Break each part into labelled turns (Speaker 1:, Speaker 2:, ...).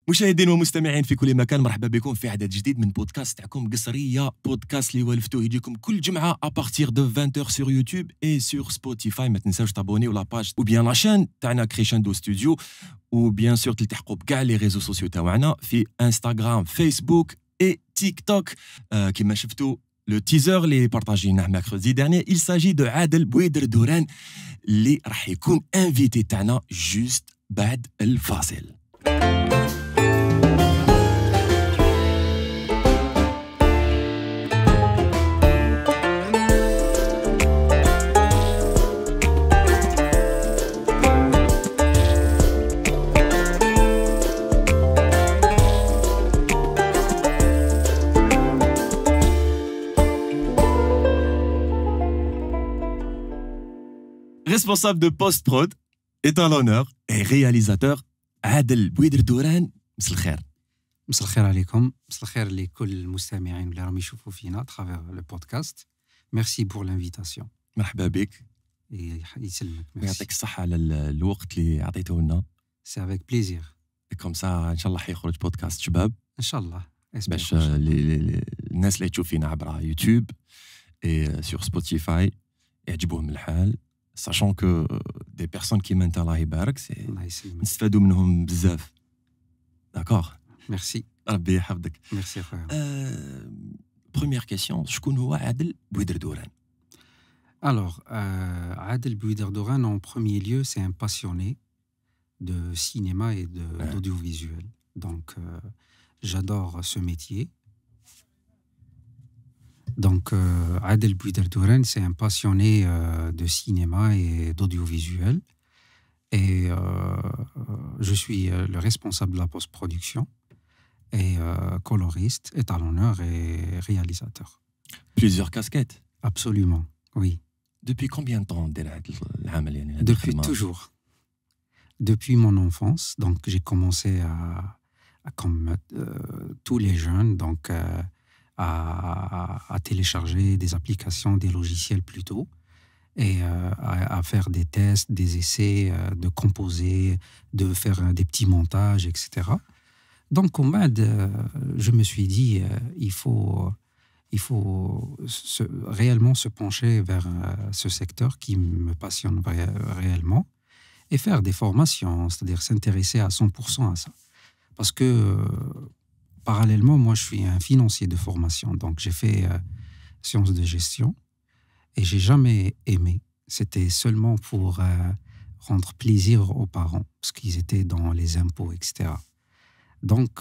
Speaker 1: مشاهدين ومستمعين في كل مكان، مرحبا بكم في عدد جديد من بودكاست تاعكم قصريه، بودكاست اللي والفتوه يجيكم كل جمعه ابارتيغ دو 20h sur YouTube et sur Spotify. ما تنساوش تابونيو لا باج ou bien la chaîne تاعنا كريشاندو ستوديو، و bien sûr تلتحقوا بكاع لي ريزو سوسيو تاعنا في انستغرام، فيسبوك et تيك توك. كما شفتوا le teaser اللي بارطاجيناه mercredi dernier, il s'agit de عادل بويدر دوران اللي راح يكون انفيتي تاعنا جوست بعد الفاصل. Responsable de post-prod, étalonneur et réalisateur, عادل بويدر دوران. مساء الخير.
Speaker 2: مساء الخير عليكم، مساء الخير لكل المستمعين اللي راهم يشوفوا فينا ترافير لو بودكاست. ميرسي بور لانفيتاسيون.
Speaker 1: مرحبا بك.
Speaker 2: يسلمك.
Speaker 1: يعطيك الصحة على الوقت اللي عطيته لنا.
Speaker 2: سي افيك بليزير.
Speaker 1: كوم سا ان شاء الله حيخرج بودكاست شباب.
Speaker 2: ان شاء الله.
Speaker 1: باش الناس اللي تشوف فينا عبر يوتيوب et sur Spotify يعجبوهم الحال. sachant que des personnes qui m'entendent الله يبارك نستفادوا منهم بزاف. داكور.
Speaker 2: ميرسي.
Speaker 1: ربي يحفظك.
Speaker 2: ميرسي اخويا.
Speaker 1: Première question, شكون هو عادل بويدر دوران؟
Speaker 2: Alors, Adel Bouider Doran, en premier lieu, c'est un passionné de cinéma et d'audiovisuel. Donc, j'adore ce métier. Donc, Adel Bouider Doran, c'est un passionné de cinéma et d'audiovisuel. Et je suis le responsable de la post-production et coloriste, étalonneur et réalisateur.
Speaker 1: Plusieurs casquettes.
Speaker 2: Absolument, oui.
Speaker 1: Depuis combien de temps
Speaker 2: Depuis toujours. Depuis mon enfance, donc j'ai commencé à comme tous les jeunes, donc à télécharger des applications, des logiciels plutôt, et à faire des tests, des essais, de composer, de faire des petits montages, etc. Donc, au MAD, je me suis dit, il faut réellement se pencher vers ce secteur qui me passionne réellement et faire des formations, c'est-à-dire s'intéresser à 100% à ça. Parce que, parallèlement, moi, je suis un financier de formation, donc j'ai fait sciences de gestion et j'ai jamais aimé. C'était seulement pour rendre plaisir aux parents, parce qu'ils étaient dans les impôts, etc. Donc,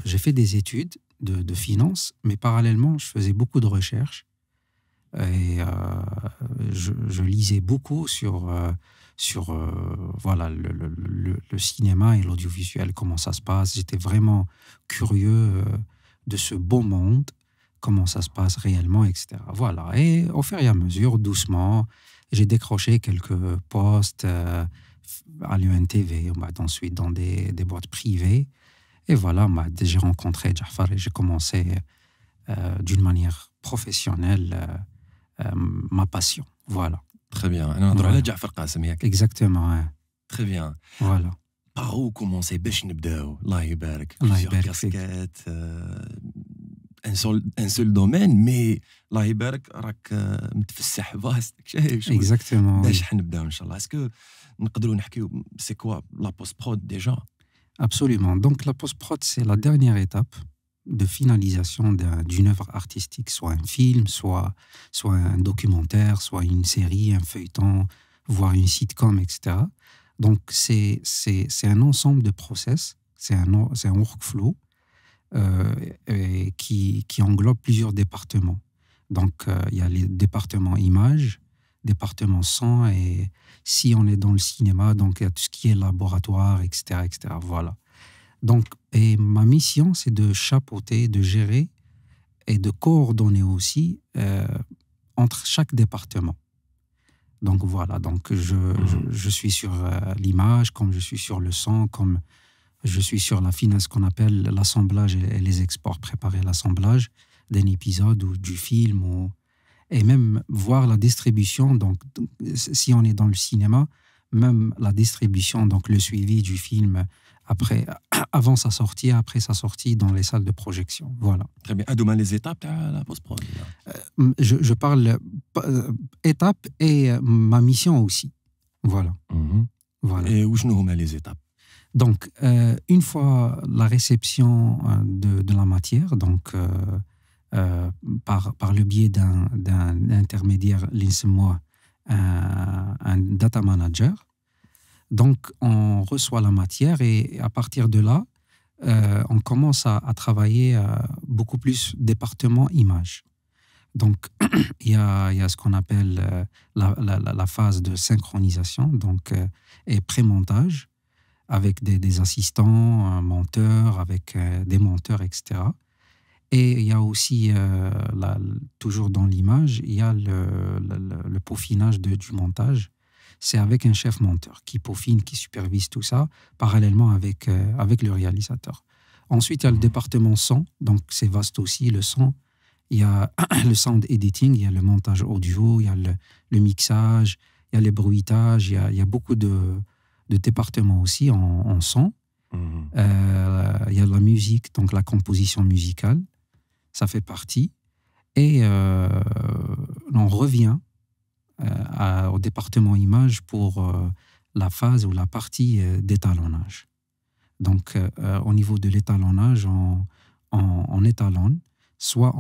Speaker 2: j'ai fait des études de finance, mais parallèlement, je faisais beaucoup de recherches et je lisais beaucoup sur voilà, le cinéma et l'audiovisuel, comment ça se passe. J'étais vraiment curieux de ce beau monde, comment ça se passe réellement, etc. Voilà. Et au fur et à mesure, doucement, j'ai décroché quelques postes à l'UNTV, ensuite dans des boîtes privées. Et voilà, j'ai rencontré Jafar et j'ai commencé d'une manière professionnelle ma passion. Voilà.
Speaker 1: Très bien. نهضروا على جعفر قاسم ياك.
Speaker 2: Exactement.
Speaker 1: Très bien.
Speaker 2: Voilà.
Speaker 1: Par où commencer باش نبداو؟ الله يبارك.
Speaker 2: الله يبارك
Speaker 1: فيك. un seul domaine, mais الله يبارك راك متفسح فاست.
Speaker 2: Exactement.
Speaker 1: باش حنبداو ان شاء الله. Est-ce que نقدروا نحكيو c'est quoi la post-prod déjà?
Speaker 2: Absolument. Donc la post-prod, c'est la dernière étape de finalisation d'une œuvre artistique, soit un film, soit un documentaire, soit une série, un feuilleton, voire une sitcom, etc. Donc c'est un ensemble de process, c'est un workflow qui englobe plusieurs départements. Donc il y a les départements images, département son, et si on est dans le cinéma, donc il y a tout ce qui est laboratoire, etc., etc. Voilà. Donc, et ma mission, c'est de chapeauter, de gérer et de coordonner aussi entre chaque département. Donc voilà, donc je suis sur l'image, comme je suis sur le son, comme je suis sur la finance qu'on appelle l'assemblage et les exports, préparer l'assemblage d'un épisode ou du film, et même voir la distribution. Donc si on est dans le cinéma, même la distribution, donc le suivi du film après, avant sa sortie, après sa sortie dans les salles de projection. Voilà.
Speaker 1: Très bien. Demain, les étapes de la post-prod.
Speaker 2: Je parle étape et ma mission aussi. Voilà. Voilà.
Speaker 1: Et où sont les étapes?
Speaker 2: Donc, une fois la réception de la matière, donc par le biais d'un intermédiaire, moi, un data manager, donc on reçoit la matière et à partir de là, on commence à travailler beaucoup plus département image. Donc, il y a ce qu'on appelle la phase de synchronisation donc, et pré-montage avec des assistants, monteurs, avec des monteurs, etc. Et il y a aussi, toujours dans l'image, il y a le peaufinage du montage. C'est avec un chef monteur qui peaufine, qui supervise tout ça, parallèlement avec le réalisateur. Ensuite, il y a le département son, donc c'est vaste aussi, le son. Il y a le sound editing, il y a le montage audio, il y a le mixage, il y a le bruitage, il y a beaucoup de départements aussi en son. Il y a la musique, donc la composition musicale, ça fait partie. Et on revient au département image pour la phase ou la partie d'étalonnage. Donc, au niveau de l'étalonnage, on étalonne, soit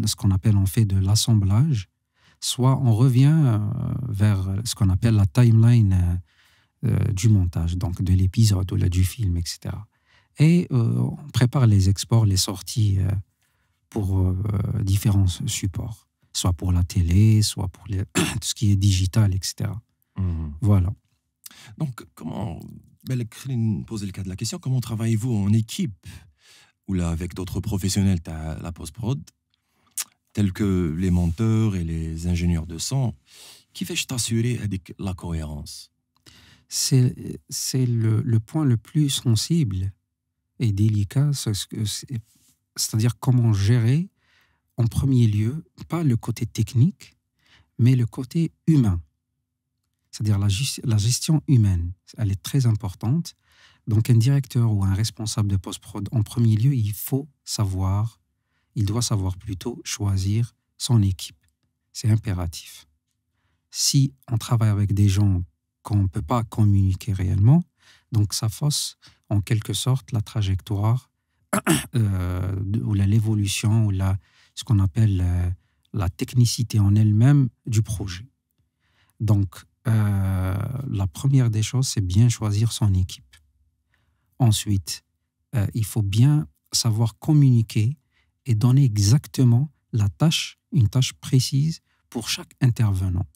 Speaker 2: ce qu'on appelle, on fait de l'assemblage, soit on revient vers ce qu'on appelle la timeline du montage, donc de l'épisode ou du film, etc. Et on prépare les exports, les sorties pour différents supports, soit pour la télé, soit pour tout ce qui est digital, etc. Voilà.
Speaker 1: Donc, comment, poser le cas de la question, comment travaillez-vous en équipe ou là avec d'autres professionnels à la post-prod, tels que les monteurs et les ingénieurs de son, qui fait t'assurer avec la cohérence?
Speaker 2: C'est le point le plus sensible et délicat, c'est-à-dire comment gérer en premier lieu, pas le côté technique, mais le côté humain. C'est-à-dire la gestion humaine, elle est très importante. Donc un directeur ou un responsable de post-prod, en premier lieu, il doit savoir plutôt choisir son équipe. C'est impératif. Si on travaille avec des gens qu'on ne peut pas communiquer réellement, donc ça fausse en quelque sorte la trajectoire ou l'évolution ou ce qu'on appelle la technicité en elle-même du projet. Donc, la première des choses, c'est bien choisir son équipe. Ensuite, il faut bien savoir communiquer et donner exactement une tâche précise pour chaque intervenant.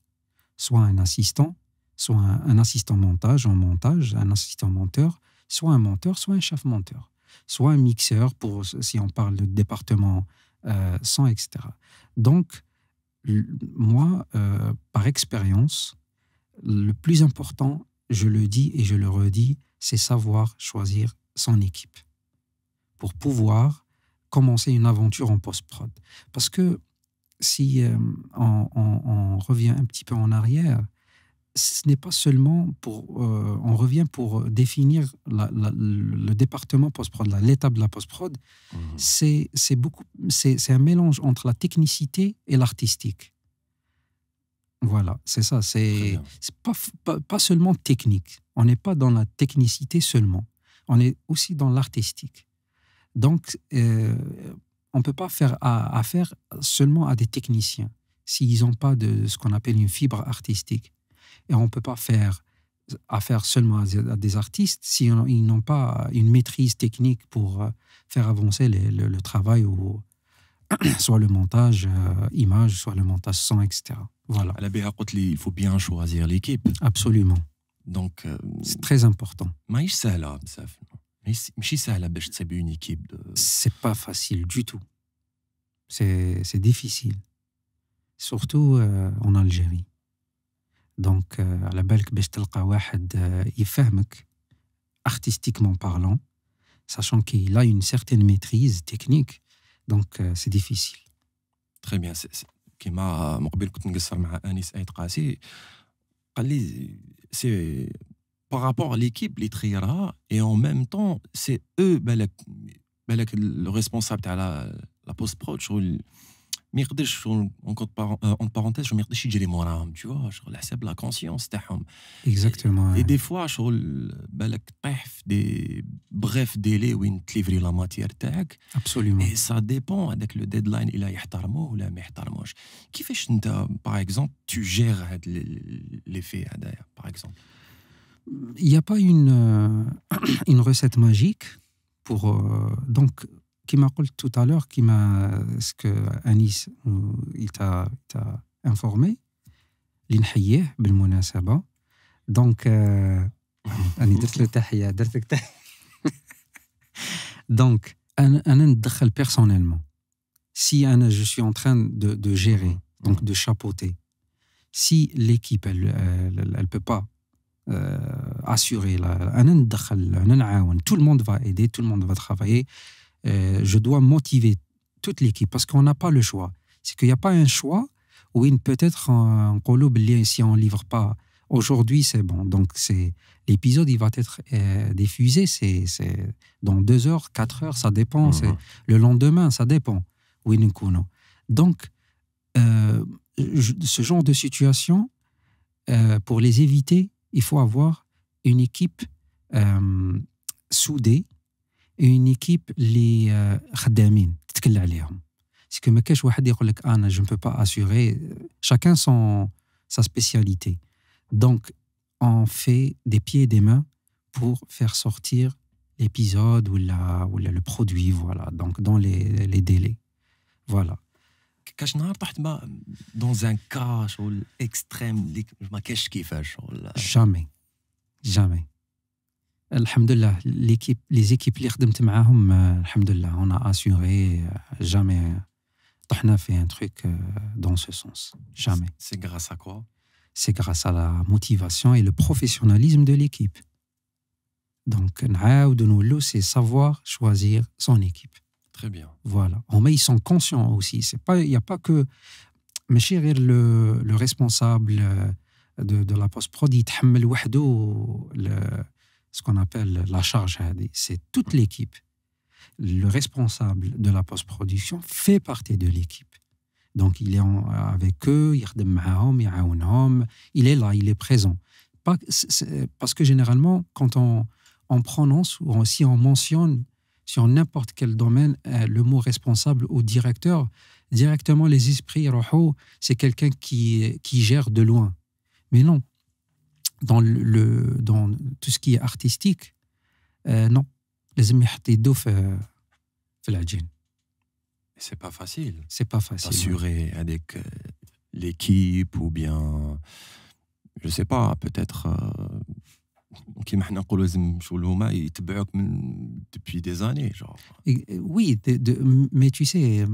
Speaker 2: Soit un assistant, soit un assistant montage en montage, un assistant monteur, soit un monteur, soit un chef monteur, soit un mixeur, si on parle de département son, etc. Donc, moi, par expérience, le plus important, je le dis et je le redis, c'est savoir choisir son équipe pour pouvoir commencer une aventure en post-prod. Parce que si on revient un petit peu en arrière, ce n'est pas seulement on revient pour définir le département post-prod, l'étape de la post-prod. C'est un mélange entre la technicité et l'artistique. Voilà, c'est ça. C'est pas seulement technique. On n'est pas dans la technicité seulement. On est aussi dans l'artistique. Donc, on ne peut pas faire affaire seulement à des techniciens s'ils n'ont pas de ce qu'on appelle une fibre artistique. Et on ne peut pas faire affaire seulement à des artistes s'ils n'ont pas une maîtrise technique pour faire avancer le travail, ou soit le montage image, soit le montage son, etc. Voilà.
Speaker 1: Il faut bien choisir l'équipe.
Speaker 2: Absolument.
Speaker 1: Donc,
Speaker 2: c'est très important.
Speaker 1: Une équipe
Speaker 2: c'est pas facile du tout. C'est difficile. Surtout en Algérie. Donc, على بالك باش تلقى واحد يفهمك artistiquement parlant, sachant qu'il a une certaine maîtrise technique, donc c'est difficile.
Speaker 1: Très bien. كما مقبل كنت نقصر مع أنيس أيد قاسي قال لي سي par rapport à l'équipe, les triera, et en même temps, c'est eux, le responsable de la post-prod, ما يقدرش شغل en parenthèse je ما يقدرش يجري موراهم tu vois شغل على حساب la conscience تاعهم
Speaker 2: Exactement.
Speaker 1: et des fois شغل بالك طيح في des bref délais وين تليفري لا ماتير تاعك
Speaker 2: Absolument.
Speaker 1: et ça dépend هذاك لو ديدلاين الى يحترموه ولا ما يحترموش كيفاش انت par exemple tu gères هاد l'effet هذايا par exemple.
Speaker 2: Il n'y a pas une recette magique pour donc qui m'a dit tout à l'heure ce que Anis il t'a informé لنحييه بالمناسبة donc أنا درت له تحية درتك تحية donc أنا ندخل personnellement si je suis en train de gérer donc de chapeauter si l'équipe elle peut pas assurer أنا ندخل أنا نعاون tout le monde va aider tout le monde va travailler. Je dois motiver toute l'équipe parce qu'on n'a pas le choix. C'est qu'il n'y a pas un choix où peut-être si on ne livre pas aujourd'hui, c'est bon. Donc l'épisode il va être diffusé c'est dans 2 heures, 4 heures, ça dépend. C'est le lendemain, ça dépend. Donc ce genre de situation, pour les éviter, il faut avoir une équipe soudée. Une équipe اللي خدامين تتكل عليهم c'est que ما كاش واحد يقول لك انا je ne peux pas assurer chacun sa spécialité donc on fait des pieds et des mains pour faire sortir l'épisode ou le produit voilà donc dans les délais voilà.
Speaker 1: كاش نهار طحت dans un cas شغل extrême ما كاش كيفاش
Speaker 2: jamais Alhamdulillah, les équipes اللي خدمت معاهم alhamdulillah, on a assuré jamais طحنا fait un truc dans ce sens. Jamais.
Speaker 1: C'est grâce à quoi?
Speaker 2: C'est grâce à la motivation et le professionnalisme de l'équipe. Donc, c'est savoir choisir son équipe.
Speaker 1: Très bien.
Speaker 2: Voilà. Mais ils sont conscients aussi. Il n'y a pas que le responsable de la post-prod, il يتحمل وحده ce qu'on appelle la charge, c'est toute l'équipe. Le responsable de la post-production fait partie de l'équipe. Donc, il est avec eux, il est là, il est présent. Parce que généralement, quand on prononce ou si on mentionne sur n'importe quel domaine le mot responsable ou directeur, directement les esprits, c'est quelqu'un qui gère de loin. Mais non. Dans tout ce qui est artistique, non. لازم يحط يدو في العجين.
Speaker 1: C'est pas facile.
Speaker 2: C'est pas facile.
Speaker 1: Assurer avec l'équipe ou bien, je sais pas, peut-être كيما حنا نقولوا لازم شغل هما يتبعوك depuis des années genre.
Speaker 2: Oui, mais tu sais,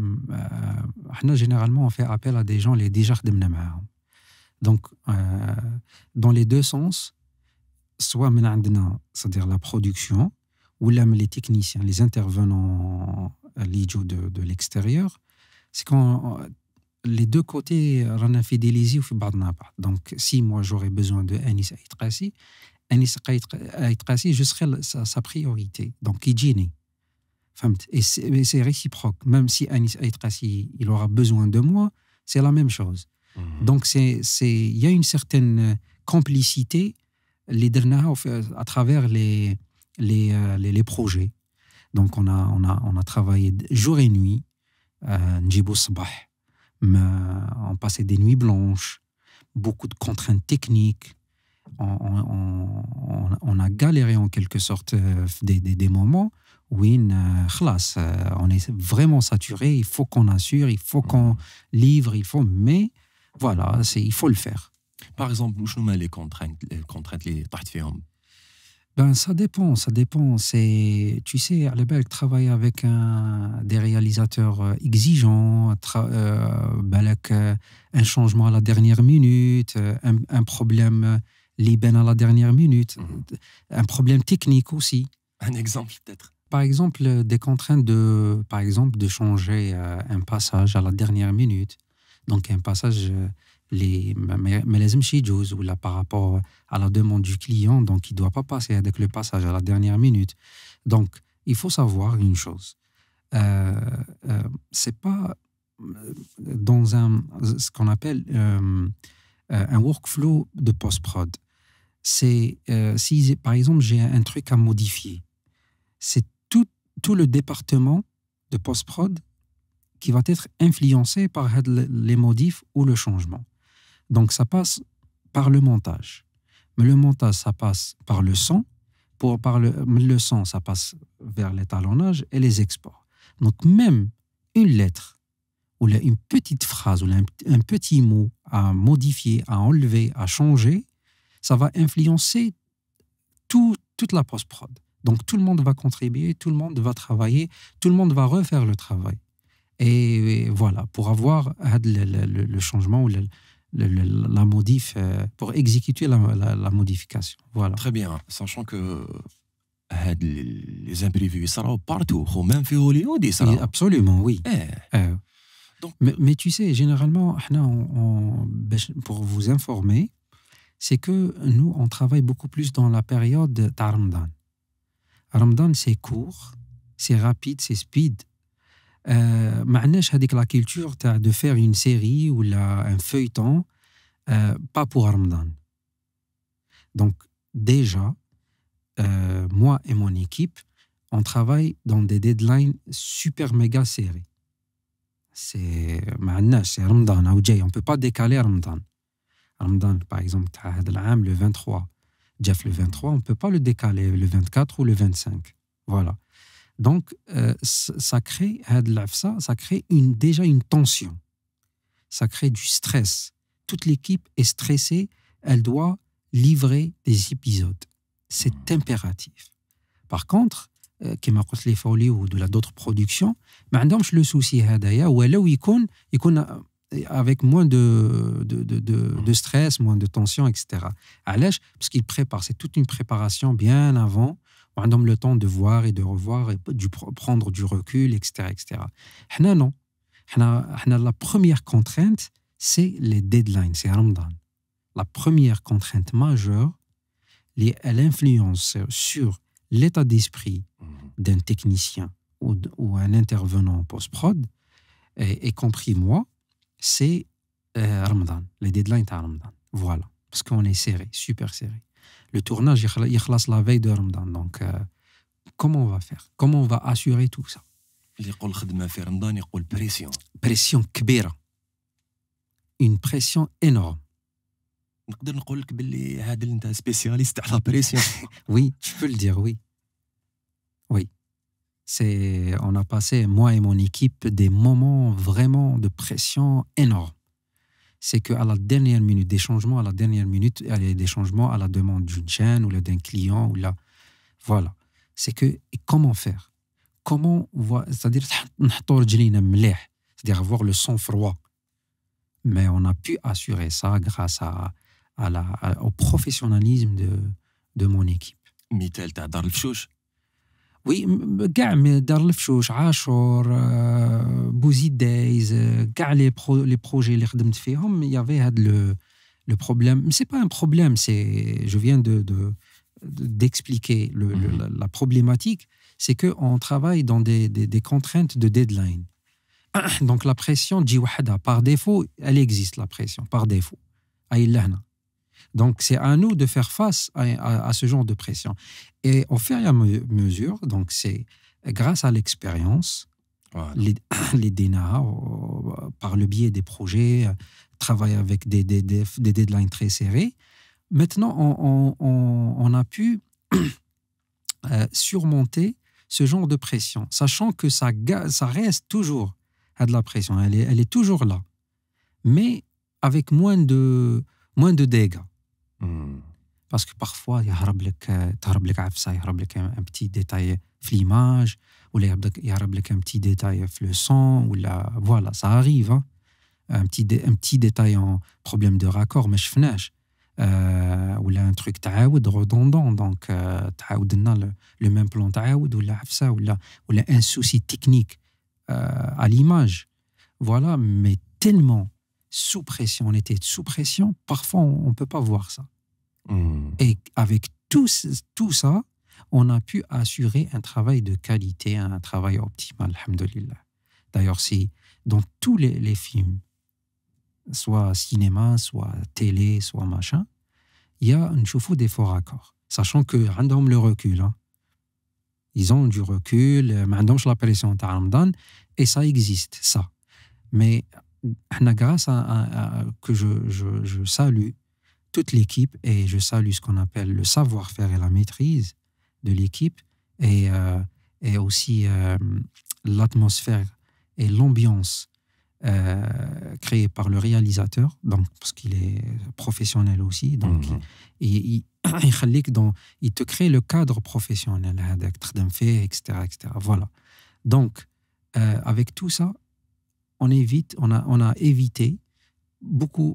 Speaker 2: حنا généralement on fait appel à des gens اللي déjà خدمنا معاهم. Donc, dans les deux sens, soit maintenant, c'est-à-dire la production, ou là, les techniciens, les intervenants de l'extérieur, c'est quand les deux côtés, on a fidélisé ou fait badna. Donc, si moi j'aurais besoin de Anis Aitrassi, je serais sa priorité. Donc, Kijini. Et c'est réciproque. Même si Anis Aitrassi, il aura besoin de moi, c'est la même chose. Donc, il y a une certaine complicité à travers les projets. Donc, on a travaillé jour et nuit. On passait des nuits blanches, beaucoup de contraintes techniques. On a galéré en quelque sorte des moments où on est vraiment saturé. Il faut qu'on assure, il faut qu'on livre, mais voilà, il faut le faire.
Speaker 1: Par exemple, où sont les contraintes les طحت
Speaker 2: Ben, ça dépend. C'est, tu sais, à la base, travailler avec des réalisateurs exigeants, un changement à la dernière minute, un problème liban à la dernière minute, un problème technique aussi.
Speaker 1: Un exemple peut-être.
Speaker 2: Par exemple, des contraintes de changer un passage à la dernière minute. Donc, un passage mais les MCJOS ou là par rapport à la demande du client, donc il ne doit pas passer avec le passage à la dernière minute. Donc, il faut savoir une chose. C'est pas dans ce qu'on appelle un workflow de post-prod. C'est si, par exemple, j'ai un truc à modifier, c'est tout le département de post-prod qui va être influencé par les modifs ou le changement. Donc, ça passe par le montage. Mais le montage, ça passe par le son. Le son, ça passe vers l'étalonnage et les exports. Donc, même une lettre ou une petite phrase ou un petit mot à modifier, à enlever, à changer, ça va influencer toute la post-prod. Donc, tout le monde va contribuer, tout le monde va travailler, tout le monde va refaire le travail. Et voilà, pour avoir le changement ou la modif, pour exécuter la modification. Voilà.
Speaker 1: Très bien, sachant que les imprévus, ils sont partout, même في Hollywood, ils sont.
Speaker 2: Absolument, oui.
Speaker 1: Donc,
Speaker 2: mais tu sais, généralement, pour vous informer, c'est que nous, on travaille beaucoup plus dans la période de Ramadan. Ramadan, c'est court, c'est rapide, c'est speed. ما عندناش هذيك la culture de faire une série ou un feuilleton, pas pour Ramadan. Donc, déjà, moi et mon équipe, on travaille dans des deadlines super méga serrés. C'est Ramadan, on ne peut pas décaler Ramadan. Ramadan, par exemple, le 23, Jeff le 23, on ne peut pas le décaler le 24 ou le 25. Voilà. Donc, ça crée déjà une tension. Ça crée du stress. Toute l'équipe est stressée. Elle doit livrer des épisodes. C'est impératif. Par contre, comme les folies ou d'autres productions, ما عندهمش le souci هذايا ولو يكون avec moins de stress, moins de tension, etc. علاش? Parce qu'ils préparent. C'est toute une préparation bien avant. On a le temps de voir et de revoir et de prendre du recul, etc. etc. Nous, non. La première contrainte, c'est les deadlines, c'est Ramadan. La première contrainte majeure, elle influence sur l'état d'esprit d'un technicien ou un intervenant post-prod, y compris moi, c'est Ramadan, les deadlines à Ramadan. Voilà. Parce qu'on est serré, super serré. Le tournage, il classe la veille de Ramadan. Donc, comment on va faire? Comment on va assurer tout ça? Pression كبيرة. Une pression énorme.
Speaker 1: نقدر نقول لك باللي عادل انت سبيسياليست على بريسيون.
Speaker 2: Oui, tu peux le dire, oui. Oui. On a passé, moi et mon équipe, des moments vraiment de pression énorme. C'est qu'à la dernière minute, des changements à la dernière minute, il y a des changements à la demande d'une chaîne ou d'un client. Voilà. C'est que, et comment faire? Comment, c'est-à-dire, c'est-à-dire avoir le sang-froid. Mais on a pu assurer ça grâce au professionnalisme de mon équipe.
Speaker 1: مثال تاع دار الفشوش.
Speaker 2: Oui, كاع دار الفشوش عاشور بوزيد دايز كاع les projets اللي خدمت فيهم il y avait le problème, mais c'est pas un problème, je viens d'expliquer la problématique, c'est que on travaille dans des contraintes de deadline. Donc la pression تجي وحدها par défaut, elle existe la pression par défaut. Donc c'est à nous de faire face à ce genre de pression. Et au fur et à mesure, donc c'est grâce à l'expérience, voilà. les DNA, par le biais des projets, travailler avec des deadlines très serrés. Maintenant, on a pu surmonter ce genre de pression, sachant que ça reste toujours à de la pression, elle est toujours là, mais avec moins de dégâts. Parce que parfois, il y a un petit détail dans l'image, ou il y a un petit détail dans le son, voilà, ça arrive. Hein. Un petit détail en problème de raccord, mais je finis. Ou un truc redondant, donc le même plan ou un souci technique à l'image. Voilà, mais tellement sous pression. On était sous pression. Parfois, on ne peut pas voir ça.
Speaker 1: Hmm.
Speaker 2: Et avec tout ça, on a pu assurer un travail de qualité, un travail optimal, alhamdoulilah. D'ailleurs, c'est dans tous les films, soit cinéma, soit télé, soit machin, il y a des faux raccords. Sachant qu'ils ont le recul. Hein. Ils ont du recul, ils n'ont pas la pression de Ramadan, et ça existe, ça. Mais grâce à que je salue toute l'équipe, et je salue ce qu'on appelle le savoir-faire et la maîtrise de l'équipe, et aussi l'atmosphère et l'ambiance créée par le réalisateur, donc, parce qu'il est professionnel aussi, donc il te crée le cadre professionnel, etc., etc. Voilà. Donc, avec tout ça, on a évité beaucoup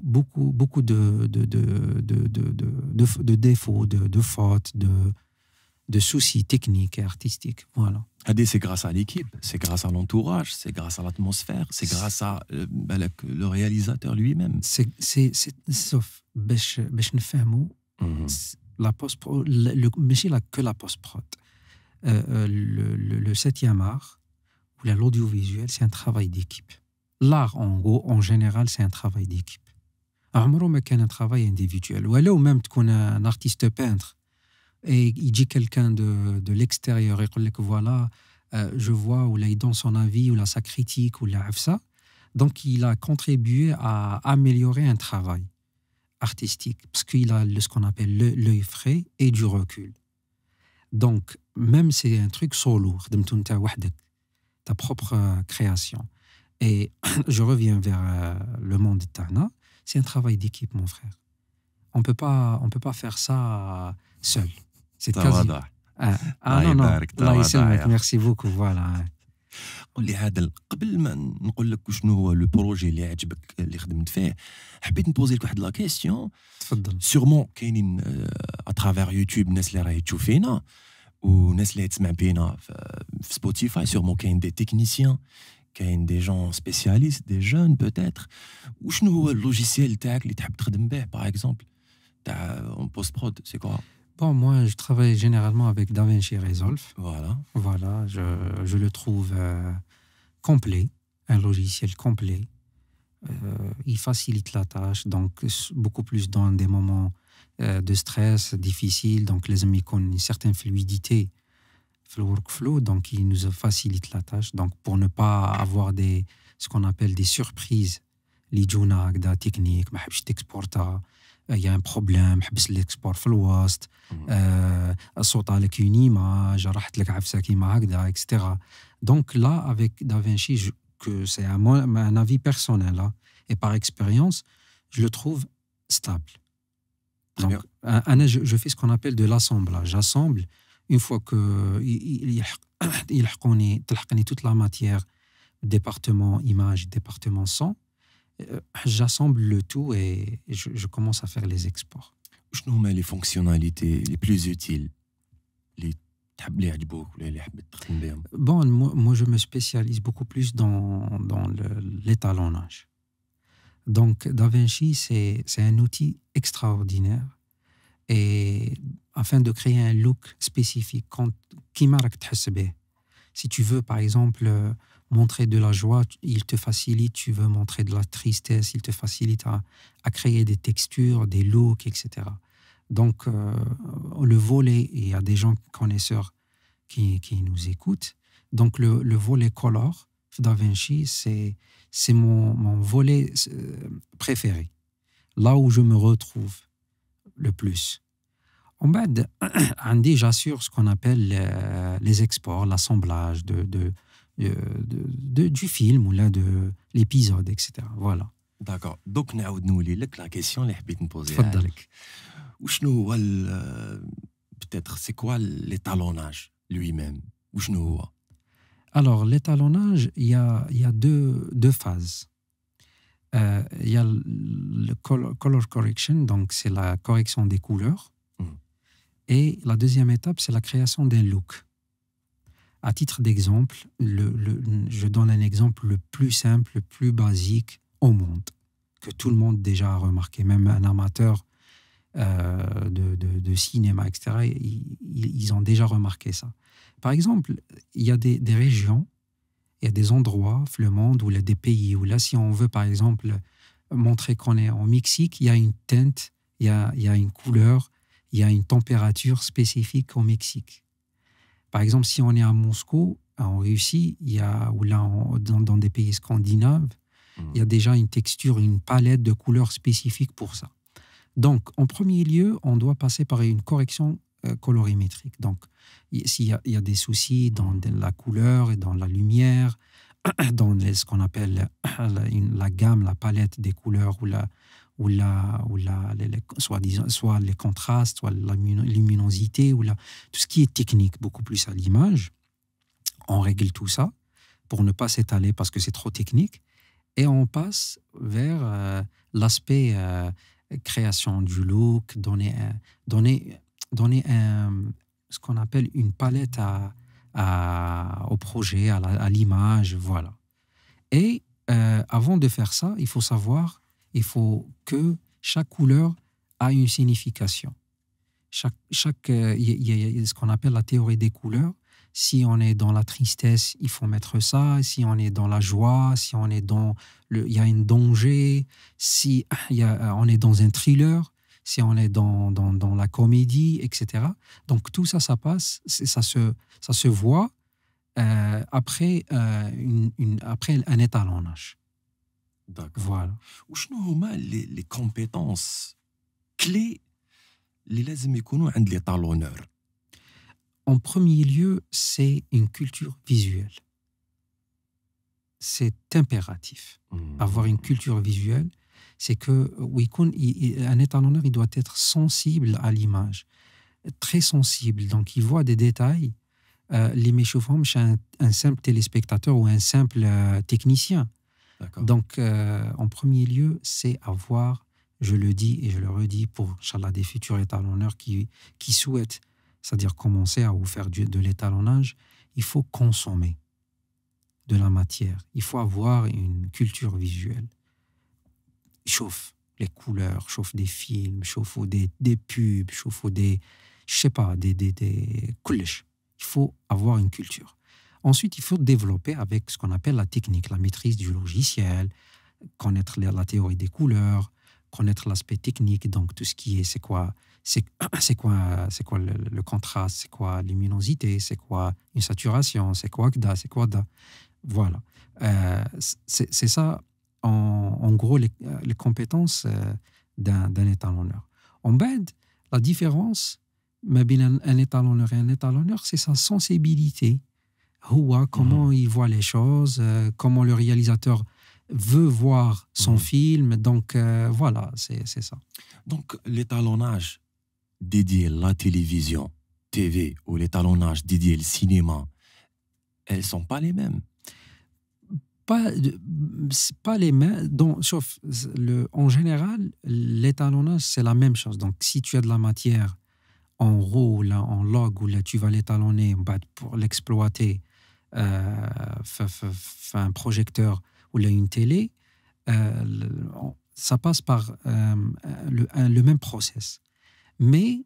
Speaker 2: de défauts, de fautes, de soucis techniques et artistiques. Voilà.
Speaker 1: C'est grâce à l'équipe, c'est grâce à l'entourage, c'est grâce à l'atmosphère, c'est grâce à le réalisateur lui-même.
Speaker 2: Sauf, باش نفهموا la post-prod, ماشي que la post-prod. Le 7e art, ou l'audiovisuel, c'est un travail d'équipe. L'art, en général, c'est un travail d'équipe. عمره ما كان un travail individuel. Ou même تكون un artiste peintre, et il dit quelqu'un de l'extérieur, et il dit que voilà, je vois, ou là, il donne son avis, ou là, sa critique, ou là, ça. Donc, il a contribué à améliorer un travail artistique, parce qu'il a ce qu'on appelle l'œil frais et du recul. Donc, même c'est un truc solo, ta propre création. Et je reviens vers le monde de Tana, c'est un travail d'équipe, mon frère. On peut pas faire ça seul. C'est quasi... non, Allah يسلمك, merci beaucoup, voilà.
Speaker 1: قول لي هذا قبل ما نقول لك شنو هو لو بروجي اللي عجبك اللي خدمت فيه حبيت نبوزي لك واحد لا كيسيون.
Speaker 2: تفضل.
Speaker 1: سيغمون كاينين اترافير يوتيوب الناس اللي راهي تشوف فينا وناس اللي تسمع بينا في سبوتيفاي سيغمون كاين دي تكنيسيان كاين دي جون سبيسياليست دي جون بوتيتر. وشنو هو اللوجيسيال تاعك اللي تحب تخدم به باغ اكزومبل تاع اون بوست برود سي كوا؟
Speaker 2: Bon, moi, je travaille généralement avec DaVinci Resolve.
Speaker 1: Voilà,
Speaker 2: je le trouve complet, un logiciel complet. Il facilite la tâche, donc beaucoup plus dans des moments de stress difficiles. Donc, les amis ont une certaine fluidité dans le workflow, donc il nous facilite la tâche. Donc, pour ne pas avoir ce qu'on appelle des surprises, les journaux techniques, je t'exporte. Il y a un problème, حبس l'export في الوسط، صوت عليك une image، راحت لك عفسة كيما هكذا، etc. Donc là, avec DaVinci, que c'est un avis personnel, hein, et par expérience, je le trouve stable. Donc, je fais ce qu'on appelle de l'assemblage. J'assemble, une fois que تلحقني toute la matière, département image, département son, j'assemble le tout et je commence à faire les exports.
Speaker 1: شنو هما les fonctionnalités les plus utiles اللي تحب اللي يعجبوك ولا اللي حبيت تخدم بهم؟
Speaker 2: Bon, moi je me spécialise beaucoup plus dans l'étalonnage. Donc DaVinci, c'est un outil extraordinaire, et afin de créer un look spécifique كيما راك تحس به. Si tu veux par exemple montrer de la joie, il te facilite. Tu veux montrer de la tristesse, il te facilite à créer des textures, des looks, etc. Donc, le volet, il y a des gens connaisseurs qui nous écoutent. Donc, le volet color DaVinci, c'est mon volet préféré. Là où je me retrouve le plus. En bas, j'assure ce qu'on appelle les exports, l'assemblage du film ou là de l'épisode, etc. Voilà.
Speaker 1: D'accord. Donc, نعاود نولي لك la question اللي حبيت نبوزيها
Speaker 2: تفضل.
Speaker 1: لك. وشنو هو peut-être c'est quoi l'étalonnage lui-même? وشنو هو؟
Speaker 2: Alors, l'étalonnage, il y a deux phases. Il y a le color correction, donc c'est la correction des couleurs. Et la deuxième étape, c'est la création d'un look. À titre d'exemple, je donne un exemple le plus simple, le plus basique au monde. que tout le monde déjà a remarqué, même un amateur de cinéma, etc., ils ont déjà remarqué ça. Par exemple, il y a des régions, il y a des endroits, le monde, où il y a des pays, où là, si on veut, par exemple, montrer qu'on est en Mexique, il y a une teinte, il y a une couleur, il y a une température spécifique au Mexique. Par exemple, si on est à Moscou, en Russie, ou là, dans des pays scandinaves, il y a déjà une texture, une palette de couleurs spécifiques pour ça. Donc, en premier lieu, on doit passer par une correction colorimétrique. Donc, s'il y a des soucis dans la couleur et dans la lumière, dans ce qu'on appelle la gamme, la palette des couleurs, soit les contrastes, soit la luminosité, tout ce qui est technique, beaucoup plus à l'image, on règle tout ça pour ne pas s'étaler parce que c'est trop technique, et on passe vers l'aspect création du look, donner ce qu'on appelle une palette au projet, à l'image, voilà. Et avant de faire ça, il faut savoir, il faut que chaque couleur a une signification. Il y a ce qu'on appelle la théorie des couleurs. Si on est dans la tristesse, il faut mettre ça. Si on est dans la joie, si on est il y a un danger, si on est dans un thriller, si on est dans la comédie, etc. Donc tout ça, ça passe, ça se voit après un étalonnage.
Speaker 1: D'accord.
Speaker 2: Voilà.
Speaker 1: وشنو هما les compétences clés اللي لازم يكونوا عند les talonneurs?
Speaker 2: En premier lieu, c'est une culture visuelle. C'est impératif. Avoir une culture visuelle, c'est que un étalonneur, il doit être sensible à l'image, très sensible. Donc, il voit des détails. Les méchants, chez un simple téléspectateur ou un simple technicien.
Speaker 1: D'accord.
Speaker 2: Donc, en premier lieu, c'est avoir, je le dis et je le redis pour, Inch'Allah, des futurs étalonneurs qui souhaitent, c'est-à-dire commencer à vous faire de l'étalonnage, il faut consommer de la matière. Il faut avoir une culture visuelle. Chauffe les couleurs, chauffe des films, chauffe des pubs, chauffe je sais pas, des coulisses. Il faut avoir une culture. Ensuite, il faut développer avec ce qu'on appelle la technique, la maîtrise du logiciel, connaître la théorie des couleurs, connaître l'aspect technique, donc tout ce qui est, c'est quoi le contraste, c'est quoi la luminosité, c'est quoi une saturation, c'est quoi KDA, c'est quoi DA. Voilà. C'est ça, en gros, les compétences d'un étalonneur. En bed, la différence un étalonneur et un étalonneur, c'est sa sensibilité. Comment il voit les choses, comment le réalisateur veut voir son film. Donc, voilà, c'est ça.
Speaker 1: Donc, l'étalonnage dédié à la télévision, TV, ou l'étalonnage dédié au cinéma, elles ne sont pas les mêmes.
Speaker 2: Pas les mêmes. Donc, sauf en général, l'étalonnage, c'est la même chose. Donc, si tu as de la matière en RAW, là, en log, où là, tu vas l'étalonner pour l'exploiter, un projecteur ou là, une télé, ça passe par le même process. Mais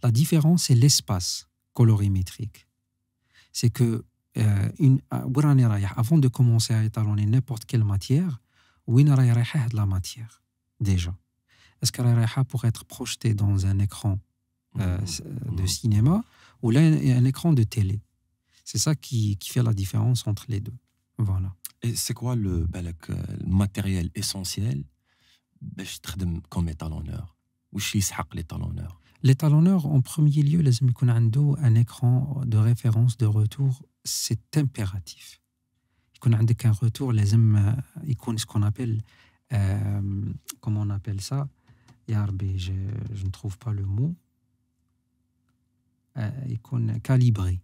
Speaker 2: la différence, c'est l'espace colorimétrique. C'est que avant de commencer à étalonner n'importe quelle matière, où de la matière, déjà. Est-ce qu'elle est pour être projetée dans un écran de cinéma ou là un écran de télé? C'est ça qui fait la différence entre les deux. Voilà.
Speaker 1: Et c'est quoi le matériel essentiel comme étalonneur? Ou chez l'étalonneur?
Speaker 2: L'étalonneur, en premier lieu, un écran de référence de retour, c'est impératif. Il y a un retour, ce qu'on appelle, comment on appelle ça? Je ne trouve pas le mot. Il est calibré.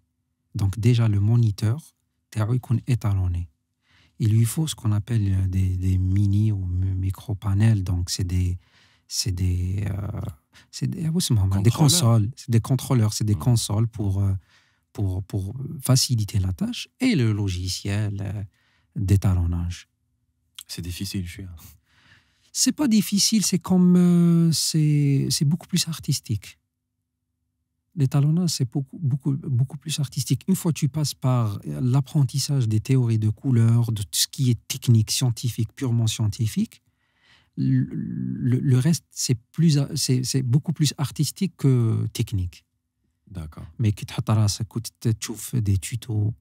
Speaker 2: Donc déjà, le moniteur, il est étalonné. Il lui faut ce qu'on appelle des mini ou micro-panels. Donc c'est des consoles, c'est des contrôleurs, c'est des consoles pour faciliter la tâche, et le logiciel d'étalonnage.
Speaker 1: C'est difficile, je suis.
Speaker 2: C'est pas difficile, c'est comme c'est beaucoup plus artistique. L'étalonnage, c'est beaucoup plus artistique. Une fois que tu passes par l'apprentissage des théories de couleurs, de tout ce qui est technique, scientifique, purement scientifique, le reste, c'est beaucoup plus artistique que technique.
Speaker 1: D'accord.
Speaker 2: Mais كي تحط راسك وتشوف des tutos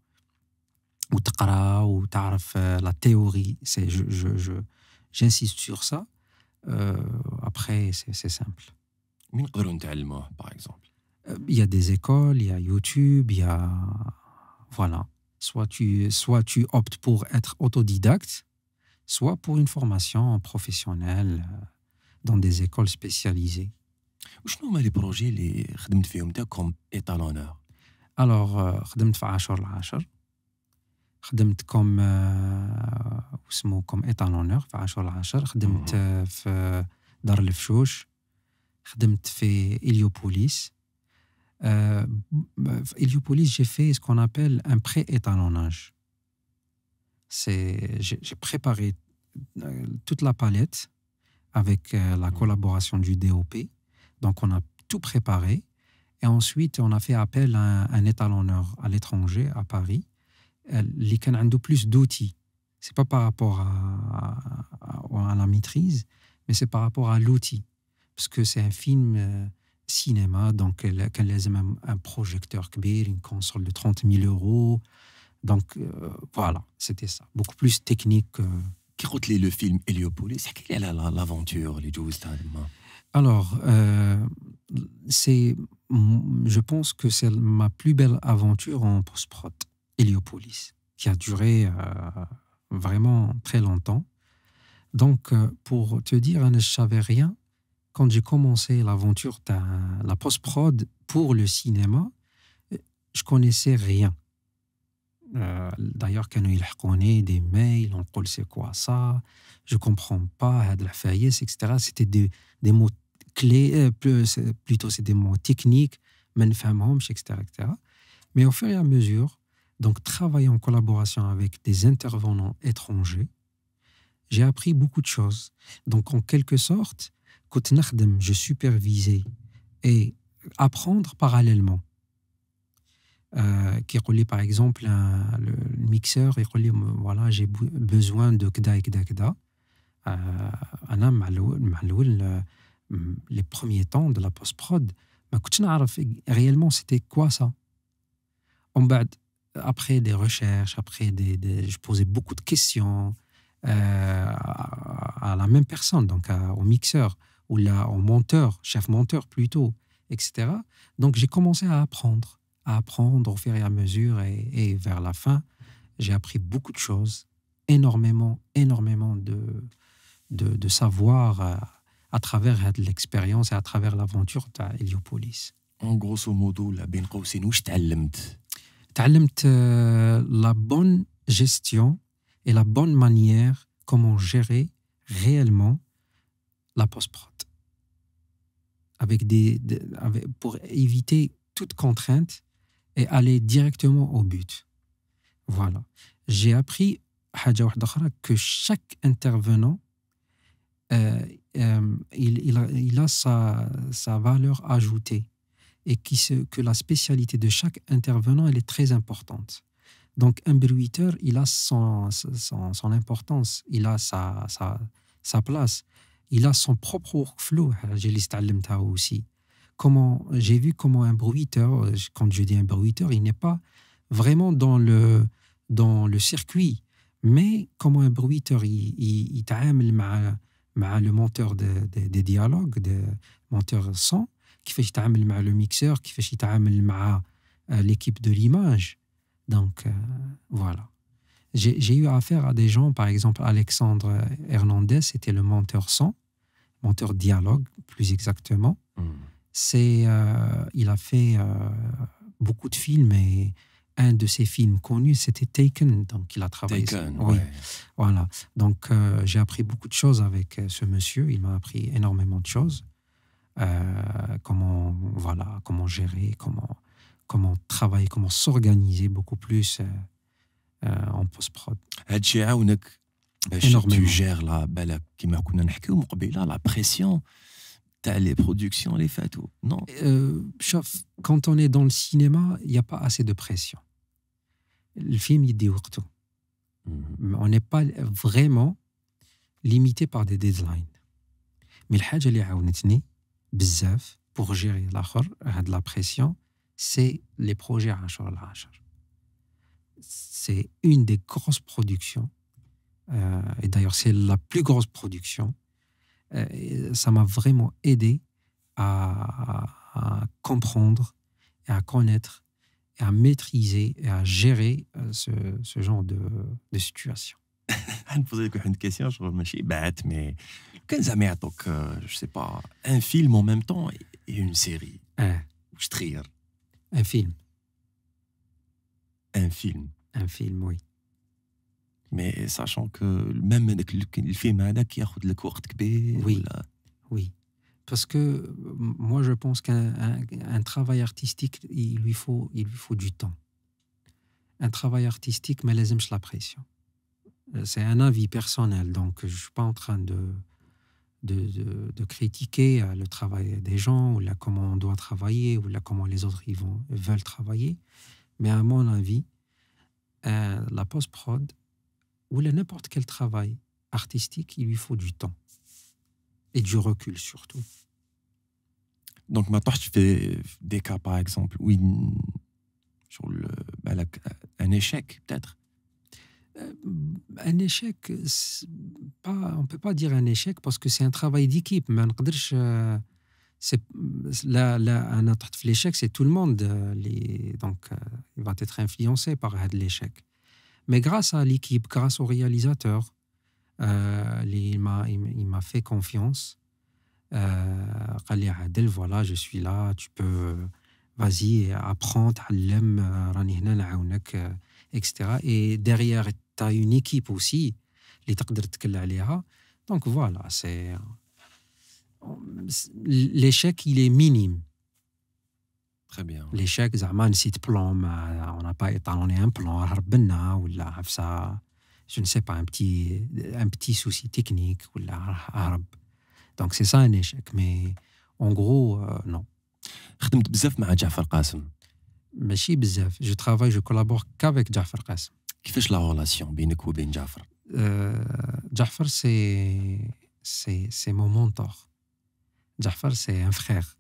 Speaker 2: وتقرا وتعرف la théorie, j'insiste sur ça. Après, c'est simple.
Speaker 1: وين نقدروا نتعلموه par exemple?
Speaker 2: Il y a des écoles, il y a YouTube, il y a... Voilà. Soit tu optes pour être autodidacte, soit pour une formation professionnelle dans des écoles spécialisées.
Speaker 1: وشنو هما لي بروجي اللي خدمت فيهم انت كوم ايطالونور؟
Speaker 2: Alors, خدمت في 10/10. خدمت كوم اسمه كوم ايطالونور في 10/10. خدمت في دار الفشوش. خدمت في إليوبوليس. Héliopolis, j'ai fait ce qu'on appelle un pré-étalonnage. J'ai préparé toute la palette avec la collaboration du DOP. Donc, on a tout préparé. Et ensuite, on a fait appel à un étalonneur à l'étranger, à Paris, qui a plus d'outils. Ce n'est pas par rapport à la maîtrise, mais c'est par rapport à l'outil. Parce que c'est un film... cinéma, donc كان لازم un projecteur كبير, une console de 30 000 €. Donc voilà, c'était ça. Beaucoup plus technique.
Speaker 1: كي قلت لي لو فيلم إليوبوليس احكي لي على لافونتور اللي جوزتها تما.
Speaker 2: Alors, je pense que c'est ma plus belle aventure en post-prod, Héliopolis, qui a duré vraiment très longtemps. Donc, pour te dire, je ne savais rien. Quand j'ai commencé l'aventure de la post-prod pour le cinéma, je ne connaissais rien. D'ailleurs, quand ils ont des mails, on dit c'est quoi ça, je ne comprends pas, etc. C'était des mots clés, plutôt c'est des mots techniques, etc., etc. Mais au fur et à mesure, donc travailler en collaboration avec des intervenants étrangers, j'ai appris beaucoup de choses. Donc en quelque sorte, je supervisais et apprendre parallèlement. Qui dit par exemple le mixeur, il dit voilà, j'ai besoin de kda et kda kda. Les premiers temps de la post-prod, ما كنتش نعرف réellement c'était quoi ça. Après des recherches, après je posais beaucoup de questions à la même personne, donc au mixeur, ou là, au monteur, chef monteur plutôt, etc. Donc j'ai commencé à apprendre au fur et à mesure, et vers la fin, j'ai appris beaucoup de choses, énormément de savoir à travers l'expérience et à travers l'aventure de Héliopolis.
Speaker 1: En grosso modo, la بين قوسين واش تعلمت؟
Speaker 2: تعلمت la bonne gestion et la bonne manière comment gérer réellement la post-prod. Pour éviter toute contrainte et aller directement au but. Voilà. J'ai appris que chaque intervenant, il a sa valeur ajoutée, et que la spécialité de chaque intervenant, elle est très importante. Donc un bruiteur, il a son importance, il a sa place. Il a son propre workflow. Aussi. J'ai vu comment un bruiteur, quand je dis un bruiteur, il n'est pas vraiment dans le circuit, mais comment un bruiteur il تعامل مع le monteur des dialogues, des monteurs son, كيفاش يتعامل مع le mixeur, كيفاش يتعامل مع l'équipe de l'image. Donc voilà. J'ai eu affaire à des gens, par exemple Alexandre Hernandez, c'était le monteur son, monteur dialogue plus exactement. Il a fait beaucoup de films, et un de ses films connus, c'était Taken, donc il a travaillé.
Speaker 1: Taken,
Speaker 2: oui.
Speaker 1: Ouais.
Speaker 2: Voilà. Donc j'ai appris beaucoup de choses avec ce monsieur, il m'a appris énormément de choses. Comment gérer, comment travailler, comment s'organiser beaucoup plus en post-prod.
Speaker 1: هادشي عاونك tu gères la pression, les productions, les fêtes, non?
Speaker 2: Quand on est dans le cinéma, il n'y a pas assez de pression. Le film, il dit on n'est pas vraiment limité par des deadlines. Mais الحاجة اللي عاونتني بزاف pour gérer la pression, c'est les projets 10 على 10. C'est une des grosses productions, et d'ailleurs c'est la plus grosse production. Ça m'a vraiment aidé à comprendre et à connaître et à maîtriser et à gérer ce genre de situation.
Speaker 1: Je vais poser une question, je ne sais pas, mais quand ça m'a donc, je sais pas, un film en même temps et une série. Je trie.
Speaker 2: Un film.
Speaker 1: Un film.
Speaker 2: Un film, oui.
Speaker 1: Mais sachant que même le film qui a pris le court كبير.
Speaker 2: Oui. Oui. Parce que moi, je pense qu'un travail artistique, il lui faut du temps. Un travail artistique, mais لازمش la pression. C'est un avis personnel, donc je ne suis pas en train de critiquer le travail des gens, ou là comment on doit travailler, ou là comment les autres veulent travailler. Mais à mon avis, la post-prod, ou là n'importe quel travail artistique, il lui faut du temps. Et du recul surtout.
Speaker 1: Donc maintenant, tu fais des cas, par exemple, où sur un échec, peut-être.
Speaker 2: Un échec, on ne peut pas dire un échec parce que c'est un travail d'équipe. Mais l'échec, c'est tout le monde. Donc, il va être influencé par l'échec. Mais grâce à l'équipe, grâce au réalisateur, il m'a fait confiance. Adel, voilà, je suis là, tu peux, vas-y, apprendre, etc. Et derrière, tu as une équipe aussi, donc voilà, l'échec, il est minime.
Speaker 1: Très bien.
Speaker 2: L'échec, si tu plan, on n'a pas étalonné un plan, ou là, ça, je ne sais pas, un petit souci technique, ou là, donc c'est ça un échec, mais en gros, non.
Speaker 1: خدمت بزاف مع جعفر قاسم.
Speaker 2: ماشي بزاف. Je travaille, je collabore qu'avec Ja'far Qasim.
Speaker 1: كيفاش لا relation بينك وبين جعفر؟
Speaker 2: Ja'far, c'est mon mentor. Ja'far, c'est un frère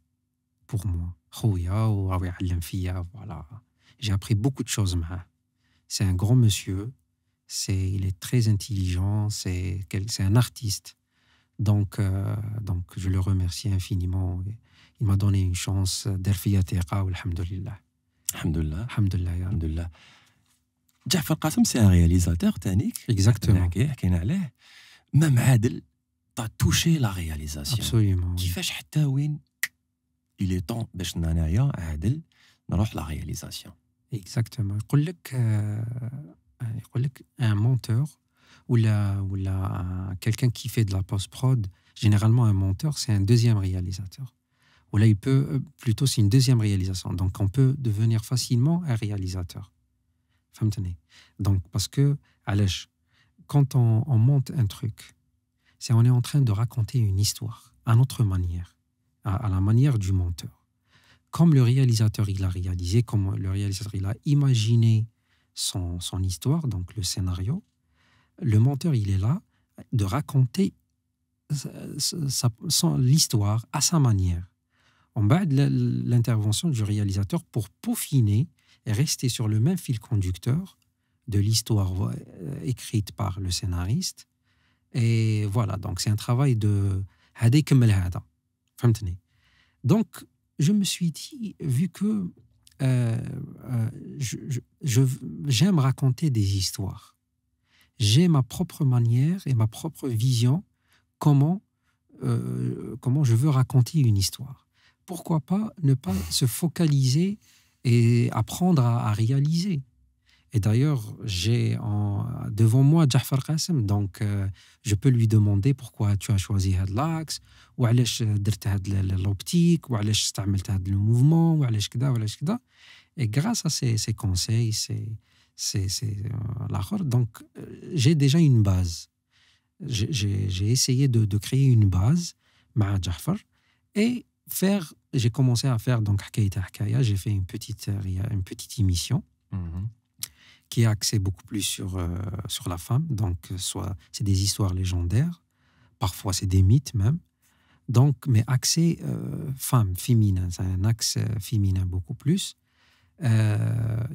Speaker 2: pour moi. خويا وراهو يعلم فيا, voilà. J'ai appris beaucoup de choses معاه. C'est un grand monsieur, il est très intelligent, c'est un artiste. Donc, je le remercie infiniment. Il m'a donné une chance. Derfia Teqa, alhamdulillah.
Speaker 1: Alhamdulillah.
Speaker 2: Alhamdulillah.
Speaker 1: Alhamdulillah. Ja'far Qasim, c'est un réalisateur, Tanik.
Speaker 2: Exactement.
Speaker 1: Même Adel, tu as touché la réalisation.
Speaker 2: Absolument.
Speaker 1: كيفاش حتى وين il est temps باش نانايا عادل نروح la réalisation.
Speaker 2: Exactement. يقول لك un monteur ou quelqu'un qui fait de la post-prod, généralement un monteur, c'est un deuxième réalisateur. Ou là, plutôt, c'est une deuxième réalisation. Donc, on peut devenir facilement un réalisateur. فهمتني. Donc, parce que, quand on monte un truc, on est en train de raconter une histoire à notre manière, à la manière du monteur. Comme le réalisateur, il a réalisé, comme le réalisateur, il a imaginé son histoire, donc le scénario, le monteur, il est là de raconter l'histoire à sa manière. En bas de l'intervention du réalisateur pour peaufiner et rester sur le même fil conducteur de l'histoire écrite par le scénariste. Et voilà, donc c'est un travail de هذا يكمل هذا. فهمتني. Donc, je me suis dit, vu que j'aime raconter des histoires, j'ai ma propre manière et ma propre vision comment je veux raconter une histoire. Pourquoi pas ne pas se focaliser et apprendre à réaliser. Et d'ailleurs, j'ai devant moi Ja'far Qasim, donc je peux lui demander pourquoi tu as choisi l'axe, ou علاش درت l'optique, ou علاش استعملت le mouvement, ou علاش كذا وعلاش كذا. Et grâce à ces conseils, donc j'ai déjà une base. j'ai essayé de créer une base, مع Ja'far, et j'ai commencé à faire donc Hakaïta Hakaya. J'ai fait une petite émission qui est axée beaucoup plus sur la femme. Donc, soit c'est des histoires légendaires, parfois c'est des mythes même. Donc, mais axé femme, féminin, c'est un axe féminin beaucoup plus.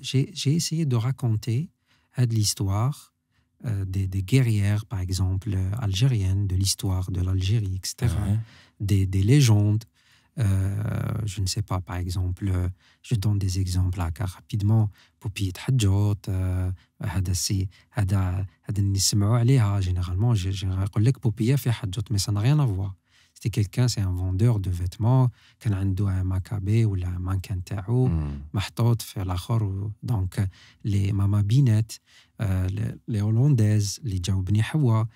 Speaker 2: J'ai essayé de raconter de l'histoire des guerrières, par exemple, algériennes, de l'histoire de l'Algérie, etc. Des légendes. Je ne sais pas, par exemple, je donne des exemples rapidement. Poupie Hadjot, généralement, je collègue Poupie fait Hadjot, mais ça n'a rien à voir. C'était quelqu'un, c'est un vendeur de vêtements, qui a un macabé ou un mannequin tao, mahtot, fait l'akhor. Donc, les Mama Binette, les Hollandaises, les Djaoubni Hawa,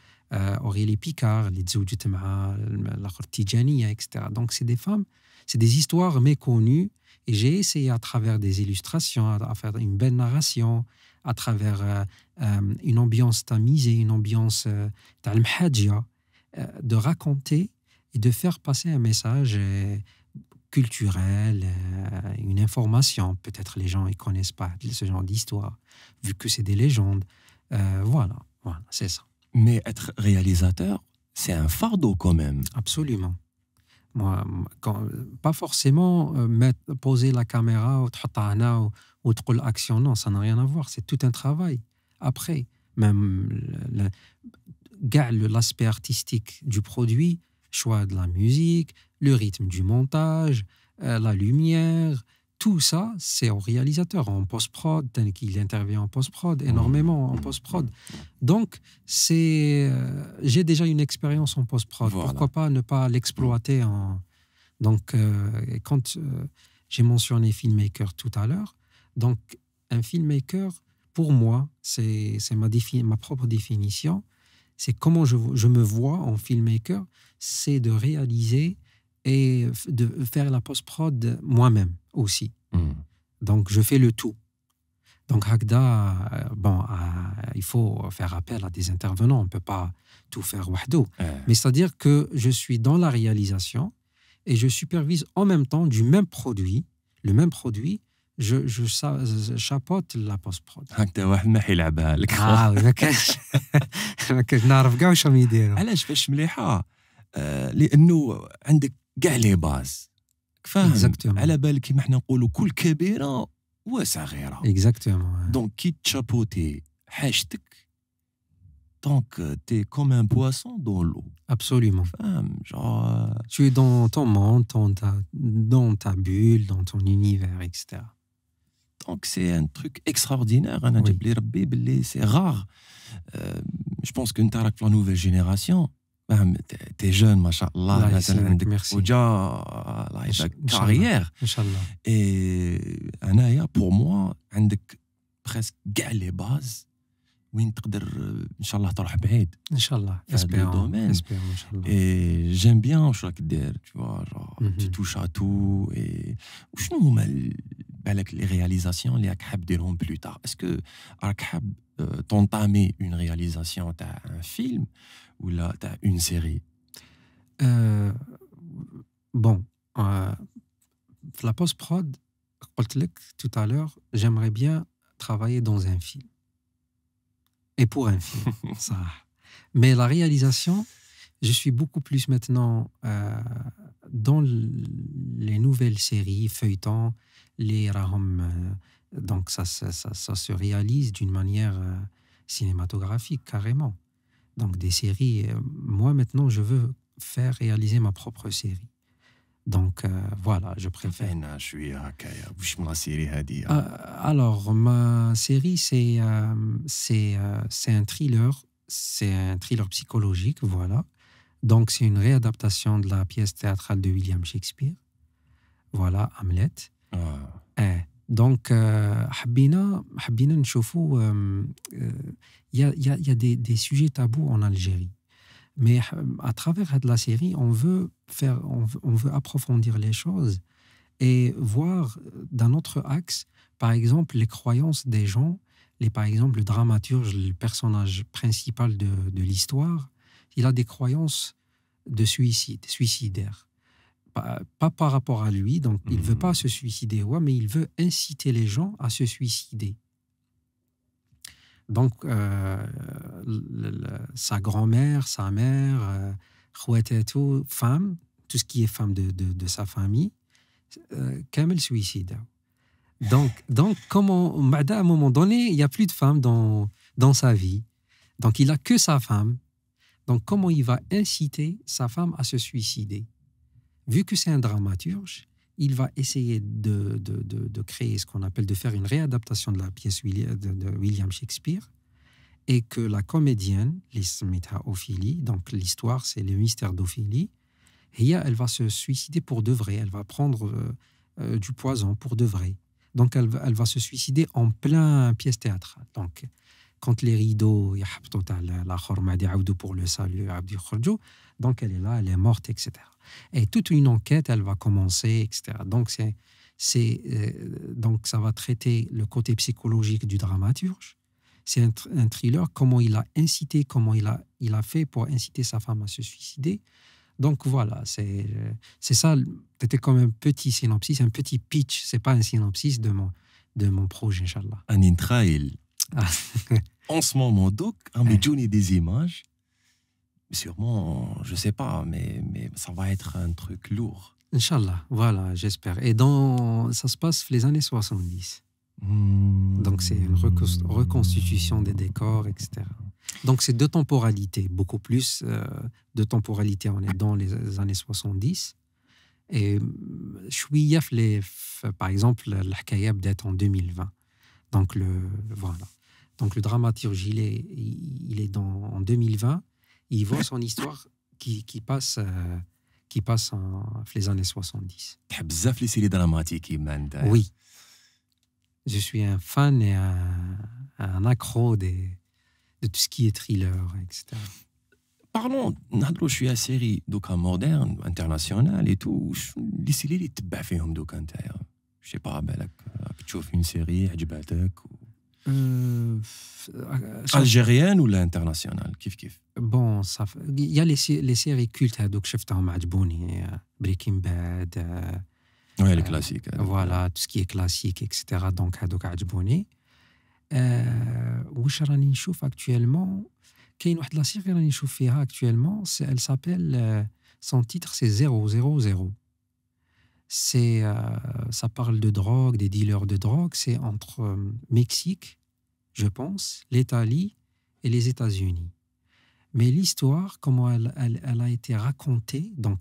Speaker 2: Aurélie Picard, les Dzoudjit Ma'a, l'akhor Tijaniya, etc. Donc, c'est des femmes, c'est des histoires méconnues. Et j'ai essayé à travers des illustrations, à faire une belle narration, à travers une ambiance tamisée, une ambiance talmhadja, de raconter et de faire passer un message culturel, une information. Peut-être les gens ne connaissent pas ce genre d'histoire, vu que c'est des légendes. Voilà, c'est ça.
Speaker 1: Mais être réalisateur, c'est un fardeau quand même.
Speaker 2: Absolument. Moi, pas forcément poser la caméra ou dire l'action, non, ça n'a rien à voir. C'est tout un travail. Après, même l'aspect artistique du produit, choix de la musique, le rythme du montage, la lumière, tout ça, c'est au réalisateur, en post-prod, qu'il intervient en post-prod, énormément en post-prod. Donc, j'ai déjà une expérience en post-prod. Voilà. Pourquoi pas ne pas l'exploiter Donc, quand j'ai mentionné filmmaker tout à l'heure, donc un filmmaker, pour moi, c'est ma propre définition. C'est comment je me vois en filmmaker, c'est de réaliser et de faire la post-prod moi-même aussi. Donc, je fais le tout. Donc, Hagda, il faut faire appel à des intervenants. On ne peut pas tout faire wahdo. Mais c'est-à-dire que je suis dans la réalisation et je supervise en même temps le même produit, je chapeaute la post-prod.
Speaker 1: هكذا واحد ما حيلعبها لك.
Speaker 2: ما كاش نعرف كاع واش راهم يديروا.
Speaker 1: علاش فاش مليحه؟ لانه عندك كاع لي باز. فاهم؟ على بالك كيما حنا نقولوا كل كبيره وصغيره.
Speaker 2: اكزاكتومون.
Speaker 1: دونك كي تشابوتي حاجتك donc tu es comme un poisson dans l'eau.
Speaker 2: Absolument.
Speaker 1: Femme, genre...
Speaker 2: Tu es dans ton monde, dans ta bulle, dans ton univers, etc.
Speaker 1: Donc c'est un truc extraordinaire. Oui. C'est rare. Je pense que tu as la nouvelle génération. Tu es jeune, machallah.
Speaker 2: Merci.
Speaker 1: Tu as une carrière. Et pour moi, tu as presque les bases. وين تقدر ان شاء الله تروح بعيد
Speaker 2: ان شاء الله
Speaker 1: espérons
Speaker 2: ان شاء الله.
Speaker 1: Et j'aime bien واش راك دير tu vois genre tu touches à tout. Et وشنو هما بالك les réalisations اللي راك حاب ديرهم plus tard? Est-ce que راك حاب t'entamer une réalisation تاع un film ولا تاع une série?
Speaker 2: Bon, la post-prod, قلت لك tout à l'heure, j'aimerais bien travailler dans un film. Et pour un film, ça. Mais la réalisation, je suis beaucoup plus maintenant dans les nouvelles séries, feuilletons, les rahom. Donc ça se réalise d'une manière cinématographique, carrément. Donc des séries. Moi maintenant, je veux faire réaliser ma propre série. Donc voilà, je préfère. Alors ma série c'est un thriller psychologique, voilà. Donc c'est une réadaptation de la pièce théâtrale de William Shakespeare, voilà, Hamlet. Donc حبينا نشوفوا il y a des sujets tabous en Algérie. Mais à travers la série, on veut approfondir les choses et voir d'un autre axe, par exemple, les croyances des gens, par exemple, le dramaturge, le personnage principal de l'histoire, il a des croyances de suicide, suicidaires. Pas par rapport à lui, donc il ne veut pas se suicider, ouais, mais il veut inciter les gens à se suicider. Donc, sa grand-mère, sa mère, femme, tout ce qui est femme de sa famille, Kamel suicide. Donc comment, à un moment donné, il n'y a plus de femme dans sa vie. Donc, il n'a que sa femme. Donc, comment il va inciter sa femme à se suicider? Vu que c'est un dramaturge, il va essayer de créer ce qu'on appelle, de faire une réadaptation de la pièce de William Shakespeare, et que la comédienne, Ophélie, donc l'histoire, c'est le mystère d'Ophélie, et elle va se suicider pour de vrai, elle va prendre du poison pour de vrai. Donc elle va se suicider en plein pièce théâtrale. Donc, quand les rideaux pour le salut, donc elle est là, elle est morte, etc. Et toute une enquête, elle va commencer, etc. Donc, donc ça va traiter le côté psychologique du dramaturge. C'est un thriller, comment il a incité, comment il a fait pour inciter sa femme à se suicider. Donc voilà, c'est ça, c'était comme un petit synopsis, un petit pitch, c'est pas un synopsis de mon projet, Inch'Allah.
Speaker 1: Un intrail. En ce moment, donc, on me donne des images. Sûrement, je sais pas, mais ça va être un truc lourd.
Speaker 2: Inch'Allah, voilà, j'espère. Et ça se passe les années 70. Donc c'est une reconstitution des décors, etc. Donc c'est deux temporalités, beaucoup plus de temporalité. On est dans les années 70. Et par exemple, l'Hkaya d'être en 2020. Donc voilà. Donc le dramaturge, il est en 2020. Il voit son histoire qui passe en les années 70.
Speaker 1: تحب بزاف les séries dramatiques, Iman.
Speaker 2: Oui. Je suis un fan et un accro de tout ce qui est thriller, etc.
Speaker 1: Parlons, نهضروا شويه على séries دوكا مودرن انترناسيونال et tout. les séries اللي تتبع فيهم دوكا نتايا. je sais pas بالك تشوف une série عجبتك algérienne ou l'internationale كيف
Speaker 2: Bon, il y a les séries cultes هذوك شفتهم عجبوني Breaking Bad.
Speaker 1: Ouais, les classiques.
Speaker 2: Voilà, tout ce qui est classique, etc. Donc, هذوك عجبوني. واش راني نشوف actuellement كاين واحد لا série راني نشوف فيها actuellement, elle s'appelle, son titre c'est 000. Ça parle de drogue, des dealers de drogue. C'est entre Mexique, je pense, l'Italie et les États-Unis. Mais l'histoire, comment elle a été racontée, donc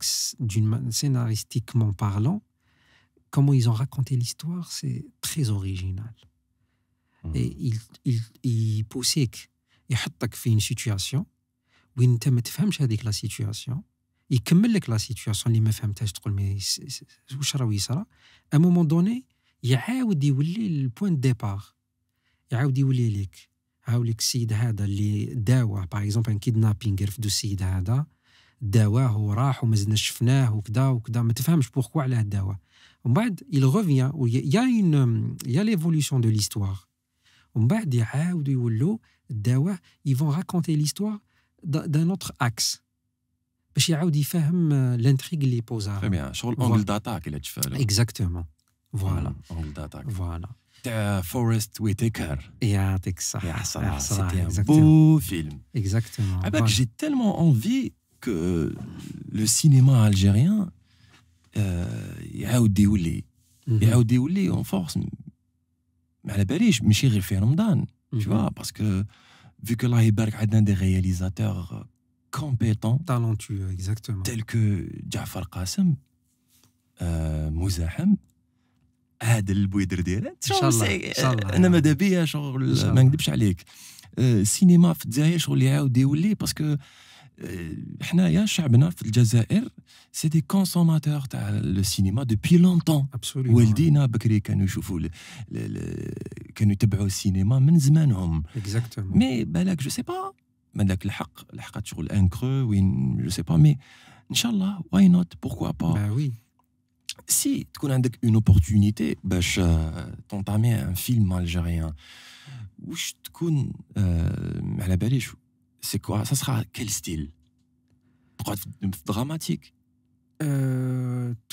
Speaker 2: scénaristiquement parlant, comment ils ont raconté l'histoire, c'est très original. Et il poussik, يحطك في une situation où انت ما تفهمش هذيك لا situation. يكمل لك لا سيتوياسيون اللي ما فهمتهاش تقول مي واش راه يصرى ا مومون دوني يعاود يولي البوين ديبار يعاود يولي لك هاوليك السيد هذا اللي داواه باغ اكزومبل ان كيدنابينغ رفدوا السيد هذا داواه وراح ومازلنا شفناه وكذا وكذا ما تفهمش بوركوا علاه داواه ومن بعد il revient il y a l'évolution de l'histoire ومن بعد يعاودوا يولوا داواه ils vont raconter l'histoire d'un autre axe باش يعاود يفهم l'intrigue اللي بوزها.
Speaker 1: Très bien. شغل angle d'attaque اللي تشفى.
Speaker 2: Exactement. Voilà.
Speaker 1: Angle d'attaque.
Speaker 2: Voilà.
Speaker 1: تاع Forest Whitaker.
Speaker 2: يعطيك الصحة.
Speaker 1: C'était un beau film.
Speaker 2: Exactement.
Speaker 1: Ah bah, j'ai tellement envie que le cinéma algérien يعاود يولي en force. ما على باليش ماشي غير في رمضان. Tu vois, parce que vu que là يبارك عندنا des réalisateurs compétents,
Speaker 2: talentueux, exactement,
Speaker 1: tels que Ja'far Qassem, مزاحم, عادل بويدرديرات.
Speaker 2: ان شاء الله
Speaker 1: انا ماذا بيا شغل ما نكذبش عليك. السينما في الجزائر شغل يعاود يولي باسكو حنايا شعبنا في الجزائر سي دي كونسوماتور تاع لو سينما دوبي لونطون. والدينا بكري كانوا يشوفوا كانوا يتبعوا السينما من زمانهم.
Speaker 2: اكزاكتومون.
Speaker 1: مي بالك جو سي با من ذاك الحق لحقت شغل ان كرو وين جو سي با مي ان شاء الله واي نوت بوركوا با.
Speaker 2: با وي
Speaker 1: si تكون عندك une opportunité باش تنتامي un film algérien واش تكون على باليش c'est quoi ça sera quel style تقعد في dramatique.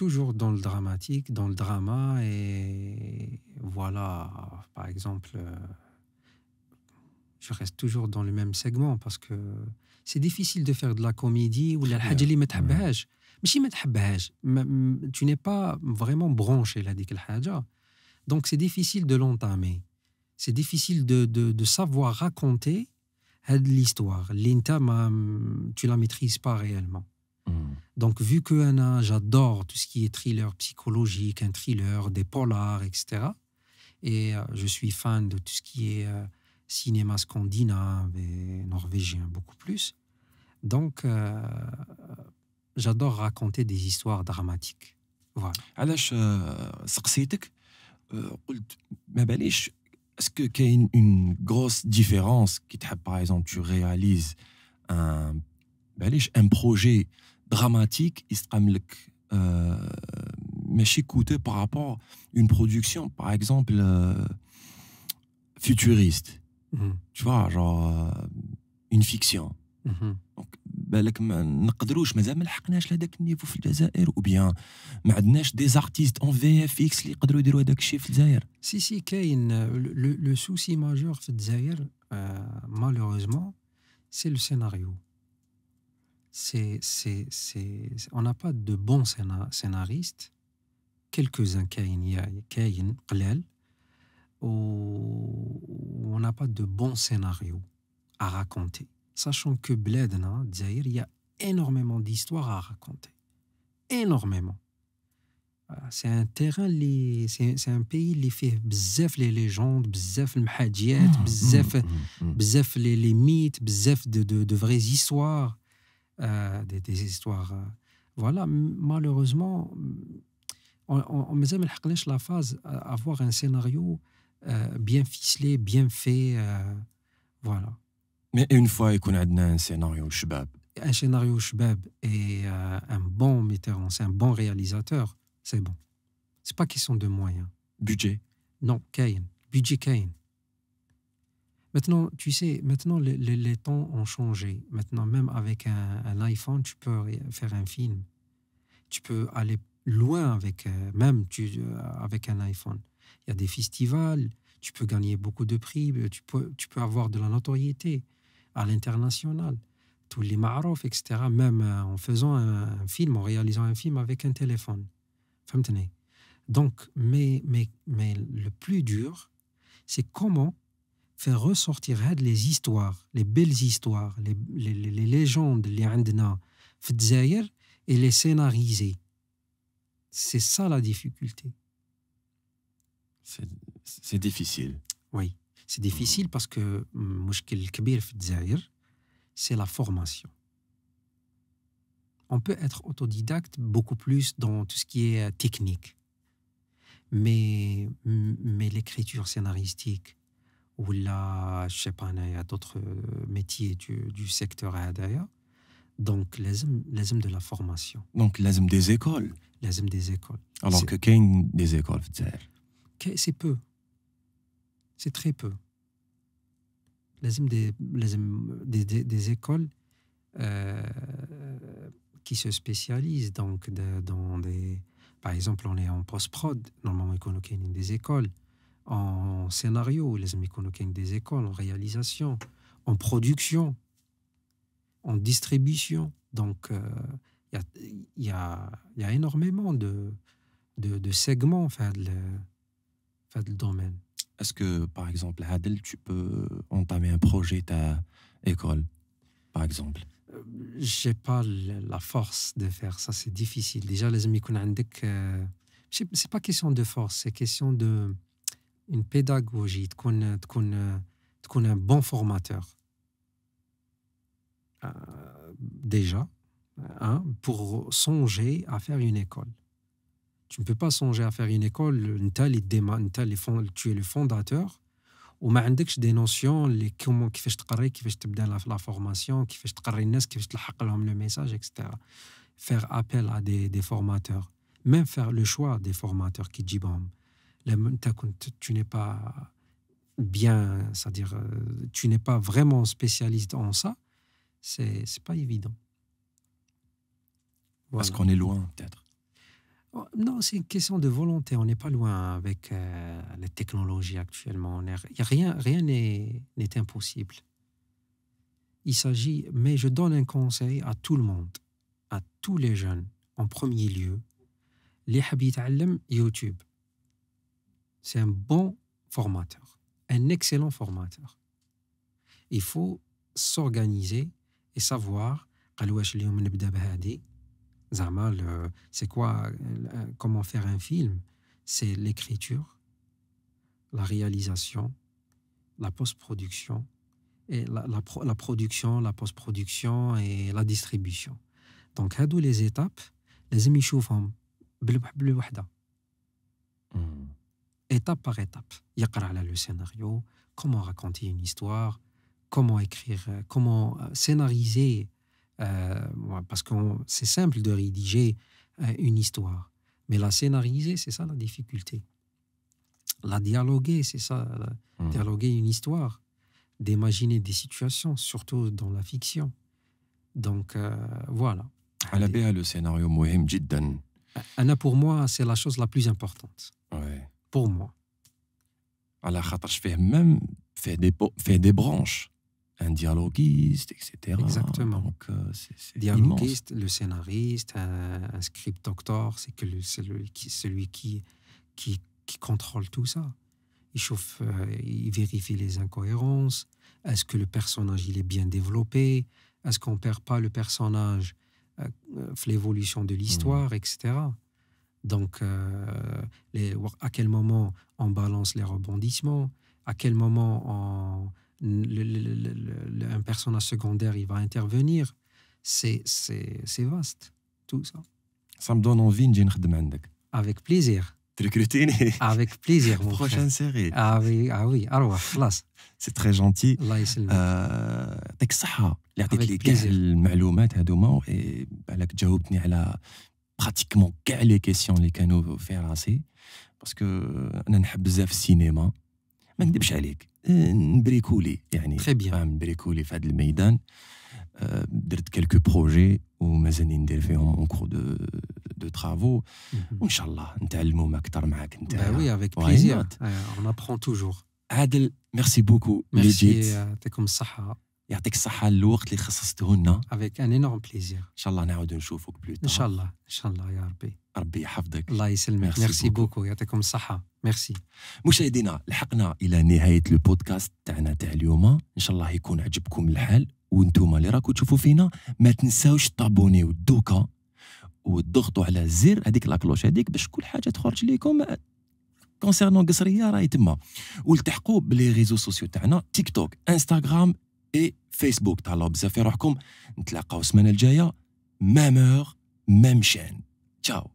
Speaker 2: Toujours dans le dramatique, dans le drama, et voilà, par exemple, je reste toujours dans le même segment parce que c'est difficile de faire de la comédie ou la حاجة اللي ما تحبهاش ماشي ما تحبهاش tu n'es pas vraiment branché لهذيك الحاجة, donc c'est difficile de l'entamer, c'est difficile de savoir raconter هاد l'histoire اللي انت tu la maîtrises pas réellement. Donc, vu que j'adore tout ce qui est thriller psychologique, un thriller, des polars, etc. Et je suis fan de tout ce qui est cinéma scandinave et norvégien beaucoup plus. Donc, j'adore raconter des histoires dramatiques. Voilà.
Speaker 1: علاش سقسيتك قلت ما باليش اسكو كاين une grosse différence qui تحب par exemple tu réalises un باليش un projet dramatique يستقام لك ماشي coûteux par rapport à une production par exemple futuriste. Tu vois genre une fiction. Donc بالك ما نقدروش مازال ما لحقناش لهذاك النيفو في الجزائر ou bien ما عندناش des artistes en VFX اللي يقدروا يديروا هذاك الشيء في الجزائر.
Speaker 2: Si كاين le souci majeur في الجزائر malheureusement c'est le scénario. On n'a pas de bons scénaristes. Quelques-uns كاين قلال on n'a pas de bons scénarios à raconter. Sachant que بلادنا الجزائر il y a énormément d'histoires à raconter. Énormément. C'est un terrain c'est un pays اللي فيه بزاف les légendes, بزاف المحاجيات, بزاف les mythes, بزاف de vraies histoires. Des histoires. Voilà, malheureusement, on n'a jamais la phase avoir un scénario bien ficelé, bien fait. Voilà.
Speaker 1: Mais une fois يكون عندنا un scénario شباب.
Speaker 2: Un scénario شباب et un bon metteur en scène, un bon réalisateur, c'est bon. C'est pas question de moyens.
Speaker 1: Budget.
Speaker 2: Non, كاين. Budget كاين. Maintenant, tu sais, maintenant les temps ont changé. Maintenant, même avec un iPhone, tu peux faire un film. Tu peux aller loin avec, avec un iPhone. Il y a des festivals, tu peux gagner beaucoup de prix, tu peux avoir de la notoriété à l'international. Tous les marouf, etc. Même en faisant un film, en réalisant un film avec un téléphone. فهمتني. Donc, mais le plus dur, c'est comment faire ressortir les histoires, les belles histoires, les légendes اللي عندنا في الجزائر et les scénariser. C'est ça la difficulté.
Speaker 1: C'est difficile.
Speaker 2: Oui, c'est difficile parce que المشكل الكبير في الجزائر c'est la formation. On peut être autodidacte beaucoup plus dans tout ce qui est technique. Mais l'écriture scénaristique ou là, je sais pas, il y a d'autres métiers du secteur هذايا. Donc, لازم de la formation.
Speaker 1: Donc, لازم des écoles.
Speaker 2: لازم des écoles.
Speaker 1: Alors que كاين des écoles في الجزائر.
Speaker 2: C'est peu. C'est très peu. لازم des écoles qui se spécialisent donc dans des... Par exemple, on est en post-prod. Normalement, il y a des écoles. En scénario, لازم يكونوا كاين des écoles, en réalisation, en production, en distribution. Donc, il y a énormément de segments dans le domaine.
Speaker 1: Est-ce que, par exemple, Adel, tu peux entamer un projet à école, par exemple?
Speaker 2: J'ai pas la force de faire ça, c'est difficile. Déjà, لازم يكون عندك c'est pas question de force, c'est question de une pédagogie, تكون un bon formateur. Déjà, pour songer à faire une école. Tu ne peux pas songer à faire une école, tu es le fondateur, وما عندكش des notions اللي كيفاش تقري, كيفاش تبدا la formation, كيفاش تقري الناس, كيفاش تلحق لهم le message, etc. Faire appel à des formateurs. Même faire le choix des formateurs qui تجيبهم. Tu n'es pas bien, c'est-à-dire tu n'es pas vraiment spécialiste en ça, c'est pas évident.
Speaker 1: Parce qu'on est loin, peut-être.
Speaker 2: Non, c'est une question de volonté. On n'est pas loin avec les technologies actuellement. Rien n'est impossible. Il s'agit, mais je donne un conseil à tout le monde, à tous les jeunes, en premier lieu. Les habits YouTube. C'est un bon formateur, un excellent formateur. Il faut s'organiser et savoir c'est quoi, comment faire un film. C'est l'écriture, la réalisation, la post-production, et la production, la post-production et la distribution. Donc, هادو les étapes, لازم يشوفهم بالوحدة. Étape par étape. يقرأ على le scénario, comment raconter une histoire, comment écrire, comment scénariser, parce que c'est simple de rédiger une histoire, mais la scénariser, c'est ça la difficulté. La dialoguer, c'est ça, dialoguer une histoire, d'imaginer des situations, surtout dans la fiction. Donc, voilà.
Speaker 1: على بها le scénario مهم جدا.
Speaker 2: Pour moi, c'est la chose la plus importante.
Speaker 1: Ouais.
Speaker 2: Pour moi.
Speaker 1: على خاطرش فيه même fait des branches. Un dialoguiste, etc.
Speaker 2: Exactement.
Speaker 1: Donc, c'est
Speaker 2: dialoguiste,
Speaker 1: immense.
Speaker 2: le scénariste, un script doctor, c'est que celui qui contrôle tout ça. Il chauffe, il vérifie les incohérences. Est-ce que le personnage il est bien développé? Est-ce qu'on ne perd pas le personnage l'évolution de l'histoire, etc. Donc, à quel moment on balance les rebondissements? À quel moment un personnage secondaire il va intervenir? C'est vaste, tout ça.
Speaker 1: Ça me donne envie de نخدم عندك.
Speaker 2: Avec plaisir.
Speaker 1: Recruter.
Speaker 2: Avec plaisir, mon
Speaker 1: Prochaine
Speaker 2: frère.
Speaker 1: série.
Speaker 2: Ah oui, alors, خلاص.
Speaker 1: C'est très gentil.
Speaker 2: الله يسلمك.
Speaker 1: يعطيك الصحة اللي عطيت
Speaker 2: Avec
Speaker 1: لي كاع
Speaker 2: plaisir.
Speaker 1: المعلومات هذوما بالك جاوبتني على براتيكمون كاع لي كيسيون اللي كانوا في راسي باسكو انا نحب بزاف السينما ما نكذبش عليك نبريكولي يعني
Speaker 2: Très bien.
Speaker 1: فاهم نبريكولي في هذا الميدان درت كلكو بروجي ومازالني ندير فيهم اون كور دو ترافو وان شاء الله نتعلموا اكثر معاك انت.
Speaker 2: Ben oui, avec
Speaker 1: Why
Speaker 2: plaisir.
Speaker 1: not?
Speaker 2: On apprend toujours.
Speaker 1: عادل ميرسي بوكو اللي
Speaker 2: Merci,
Speaker 1: جيت.
Speaker 2: يعطيكم الصحة.
Speaker 1: يعطيك الصحة الوقت اللي خصصته لنا.
Speaker 2: Avec un énorme plaisir.
Speaker 1: ان شاء الله نعاود نشوفك
Speaker 2: إن
Speaker 1: بلوتار.
Speaker 2: شاء الله يا ربي.
Speaker 1: ربي يحفظك.
Speaker 2: الله يسلمك.
Speaker 1: Merci
Speaker 2: ميرسي
Speaker 1: beaucoup.
Speaker 2: بوكو يعطيكم الصحة. ميرسي.
Speaker 1: مشاهدينا لحقنا الى نهايه البودكاست تاعنا تاع اليوم. ان شاء الله يكون عجبكم الحال وانتم اللي راكم تشوفوا فينا ما تنساوش تابونيو دوكا وتضغطوا على زر هذيك لاكلوش هذيك باش كل حاجه تخرج لكم كونسيرنون قصريه راهي تما. والتحقوا بلي ريزو سوسيو تاعنا تيك توك انستغرام اي فيسبوك. تهلاو بزاف في روحكم. نتلاقاو السمانه الجايه ميم اور ميم شين. تشاو.